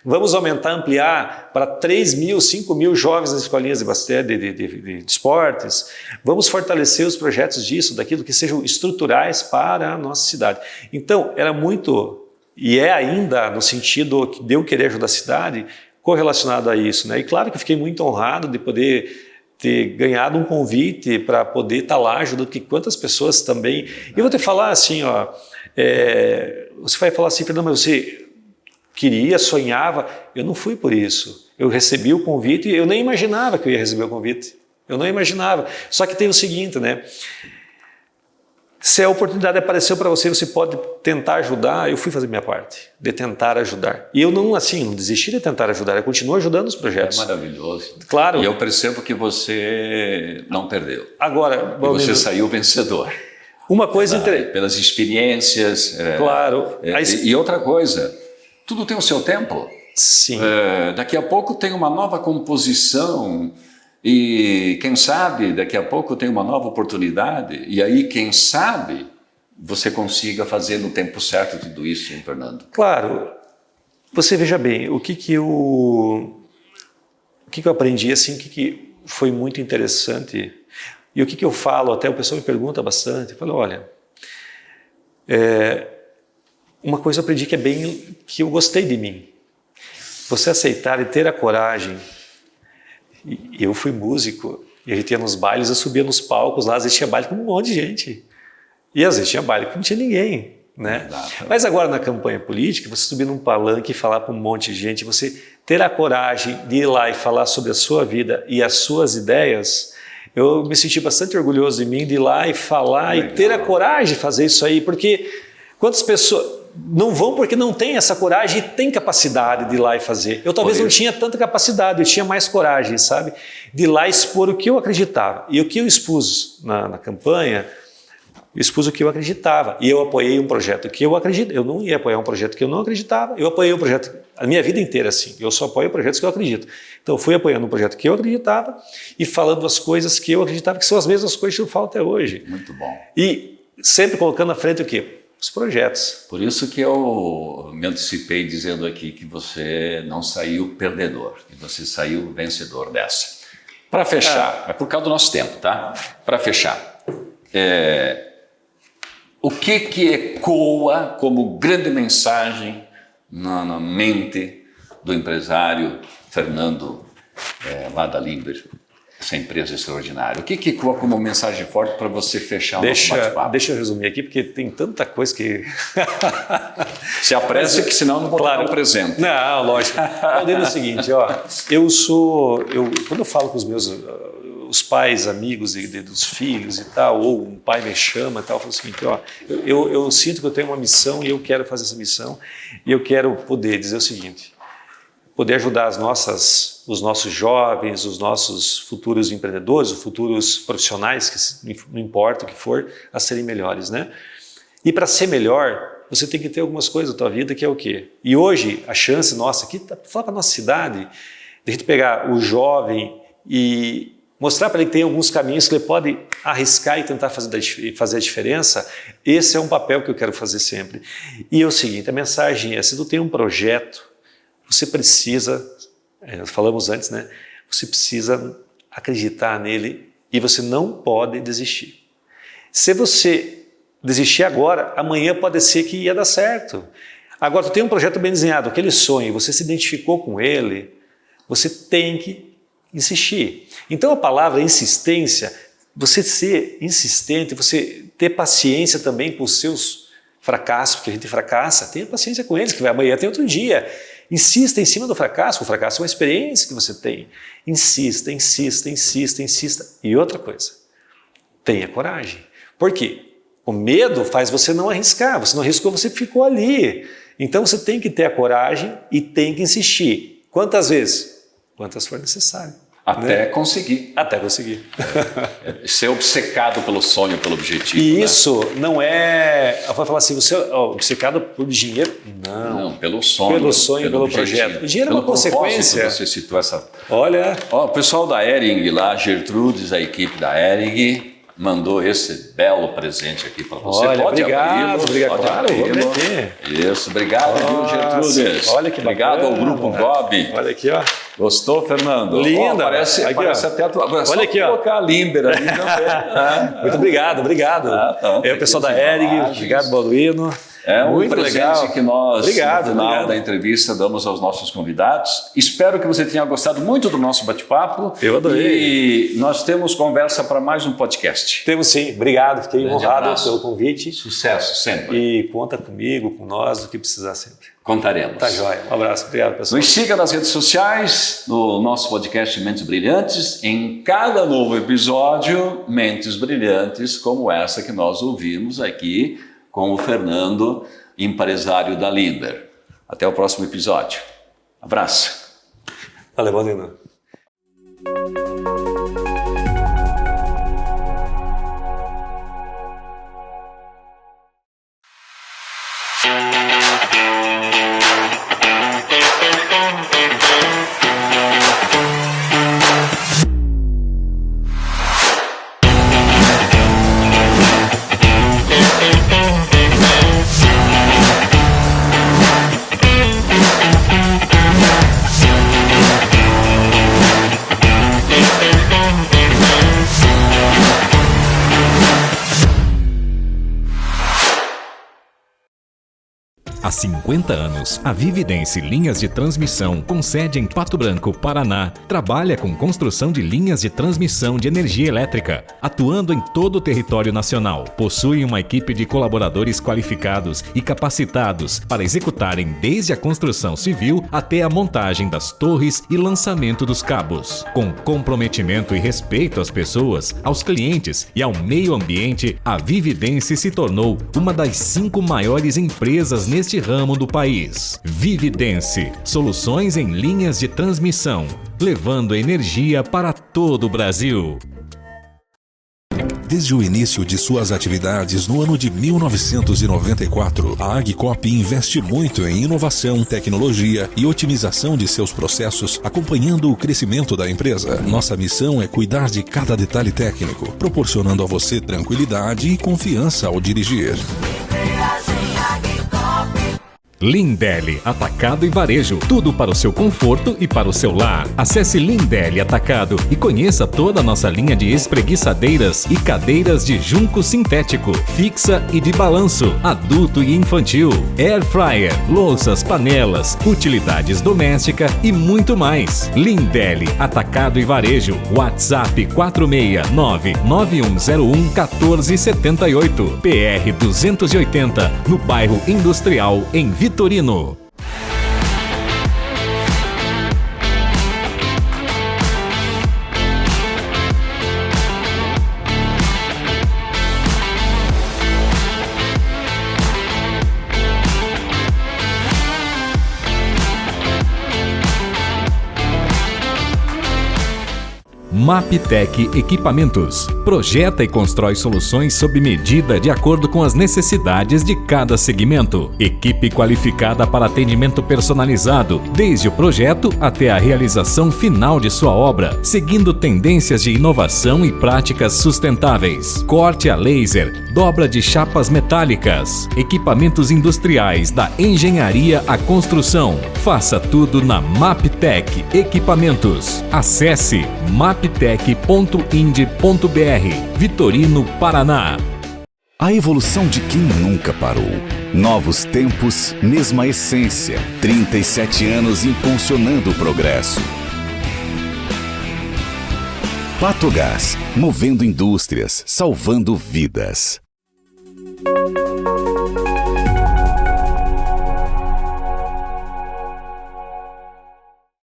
vamos aumentar, ampliar para 3.000, 5.000 jovens nas escolinhas de esportes. Vamos fortalecer os projetos disso, daquilo que sejam estruturais para a nossa cidade. Então, era muito, e é ainda no sentido de eu querer ajudar a cidade, correlacionado a isso, né? E claro que eu fiquei muito honrado de poder ter ganhado um convite para poder estar lá ajudando, porque quantas pessoas também... E eu vou te falar assim, ó, você vai falar assim, Fernando, mas você... queria, sonhava, eu não fui por isso. Eu recebi o convite e eu nem imaginava que eu ia receber o convite. Eu não imaginava. Só que tem o seguinte, né? Se a oportunidade apareceu para você, você pode tentar ajudar. Eu fui fazer minha parte, de tentar ajudar. E eu não desisti de tentar ajudar, eu continuo ajudando os projetos. É maravilhoso. Claro. E eu percebo que você não perdeu. Agora, você saiu vencedor. Uma coisa... Pelas experiências. Claro. E outra coisa... Tudo tem o seu tempo. Sim. Daqui a pouco tem uma nova composição e, quem sabe, daqui a pouco tem uma nova oportunidade. E aí, quem sabe, você consiga fazer no tempo certo tudo isso, hein, Fernando? Claro. Você veja bem, o que eu aprendi, assim, o que foi muito interessante e o que eu falo, até o pessoal me pergunta bastante, eu falo, olha... Uma coisa eu aprendi que é bem que eu gostei de mim. Você aceitar e ter a coragem. Eu fui músico, e a gente ia nos bailes, eu subia nos palcos lá, às vezes tinha baile com um monte de gente. E às vezes tinha baile que não tinha ninguém, né? Mas agora na campanha política, você subir num palanque e falar para um monte de gente, você ter a coragem de ir lá e falar sobre a sua vida e as suas ideias, eu me senti bastante orgulhoso de mim, de ir lá e falar. Legal. E ter a coragem de fazer isso aí, porque quantas pessoas... não vão porque não tem essa coragem e tem capacidade de ir lá e fazer. Eu talvez não tinha tanta capacidade, eu tinha mais coragem, sabe? De ir lá expor o que eu acreditava. E o que eu expus na campanha, eu expus o que eu acreditava. E eu apoiei um projeto que eu acredito. Eu não ia apoiar um projeto que eu não acreditava. Eu apoiei um projeto, a minha vida inteira assim. Eu só apoio projetos que eu acredito. Então eu fui apoiando um projeto que eu acreditava e falando as coisas que eu acreditava, que são as mesmas coisas que eu falo até hoje. Muito bom. E sempre colocando na frente o quê? Os projetos. Por isso que eu me antecipei dizendo aqui que você não saiu perdedor, que você saiu vencedor dessa. Para fechar, é por causa do nosso tempo, tá? Para fechar, o que ecoa como grande mensagem na mente do empresário Fernando, lá da Limber? Essa empresa extraordinária. O que ecoa como mensagem forte para você fechar o nosso bate-papo? Deixa eu resumir aqui, porque tem tanta coisa que... Se apresse, que senão não vou dar um presente. Não, lógico. É o seguinte, ó, quando eu falo com os meus os pais, amigos dos filhos e tal, ou um pai me chama e tal, eu falo o seguinte, ó, eu sinto que eu tenho uma missão e eu quero fazer essa missão e eu quero poder dizer o seguinte, poder ajudar os nossos jovens, os nossos futuros empreendedores, os futuros profissionais, que não importa o que for, a serem melhores, né? E para ser melhor, você tem que ter algumas coisas na tua vida, que é o quê? E hoje, a chance nossa aqui, falar para a nossa cidade, de a gente pegar o jovem e mostrar para ele que tem alguns caminhos que ele pode arriscar e tentar fazer a diferença. Esse é um papel que eu quero fazer sempre. E é o seguinte, a mensagem é, se tu tem um projeto, você precisa, falamos antes, né? Você precisa acreditar nele e você não pode desistir. Se você desistir agora, amanhã pode ser que ia dar certo. Agora, tu tem um projeto bem desenhado, aquele sonho, você se identificou com ele, você tem que insistir. Então, a palavra insistência, você ser insistente, você ter paciência também com os seus fracassos, porque a gente fracassa, tenha paciência com eles, que amanhã tem outro dia. Insista em cima do fracasso, o fracasso é uma experiência que você tem. Insista, insista, insista, insista. E outra coisa, tenha coragem. Por quê? O medo faz você não arriscar, você não arriscou, você ficou ali. Então você tem que ter a coragem e tem que insistir. Quantas vezes? Quantas for necessário. Até conseguir. Até conseguir. Ser obcecado pelo sonho, pelo objetivo. E isso não é... Eu vou falar assim, você é obcecado por dinheiro? Não. Não, pelo sonho. Pelo sonho, pelo projeto. O dinheiro é uma consequência. Você citou essa... Olha... O pessoal da Hering lá, Gertrudes, a equipe da Hering, mandou esse belo presente aqui para você. Olha, pode obrigado, abri-lo, claro, vou meter. Isso, obrigado, viu, Gertrudes. Olha que obrigado bacana, ao Grupo Gobi. Olha aqui, ó. Gostou, Fernando? Linda. Parece aqui, até a tua... Olha aqui, ó. Colocar a Limber ali também. Muito obrigado. É o pessoal da Hering, obrigado, Balduino. É um muito presente legal. que nós, no final obrigado. da entrevista, damos aos nossos convidados. Espero que você tenha gostado muito do nosso bate-papo. Eu adorei. E nós temos conversa para mais um podcast. Temos sim. Obrigado. Fiquei Grande honrado abraço. pelo convite. Sucesso sempre. E conta comigo, com nós, do que precisar sempre. Contaremos. Tá joia. Um abraço. Obrigado, pessoal. Nos siga nas redes sociais, no nosso podcast Mentes Brilhantes. Em cada novo episódio, Mentes Brilhantes, como essa que nós ouvimos aqui com o Fernando, empresário da Limber. Até o próximo episódio. Abraço. Valeu, Balduino. Há 50 anos, a Vividence Linhas de Transmissão, com sede em Pato Branco, Paraná, trabalha com construção de linhas de transmissão de energia elétrica, atuando em todo o território nacional. Possui uma equipe de colaboradores qualificados e capacitados para executarem desde a construção civil até a montagem das torres e lançamento dos cabos. Com comprometimento e respeito às pessoas, aos clientes e ao meio ambiente, a Vividence se tornou uma das 5 maiores empresas neste ramo do país. Vividence, soluções em linhas de transmissão, levando energia para todo o Brasil. Desde o início de suas atividades no ano de 1994, a Agicop investe muito em inovação, tecnologia e otimização de seus processos, acompanhando o crescimento da empresa. Nossa missão é cuidar de cada detalhe técnico, proporcionando a você tranquilidade e confiança ao dirigir. Lindelli Atacado e Varejo, tudo para o seu conforto e para o seu lar. Acesse Lindelli Atacado e conheça toda a nossa linha de espreguiçadeiras e cadeiras de junco sintético, fixa e de balanço, adulto e infantil, air fryer, louças, panelas, utilidades domésticas e muito mais. Lindelli Atacado e Varejo, WhatsApp 469-9101-1478, PR 280, no bairro Industrial, em Vitorino. Maptec Equipamentos. Projeta e constrói soluções sob medida de acordo com as necessidades de cada segmento. Equipe qualificada para atendimento personalizado, desde o projeto até a realização final de sua obra, seguindo tendências de inovação e práticas sustentáveis. Corte a laser, dobra de chapas metálicas, equipamentos industriais da engenharia à construção. Faça tudo na Maptec Equipamentos. Acesse maptec.ind.br, Vitorino, Paraná. A evolução de quem nunca parou. Novos tempos, mesma essência. 37 anos impulsionando o progresso. Patogás, movendo indústrias, salvando vidas.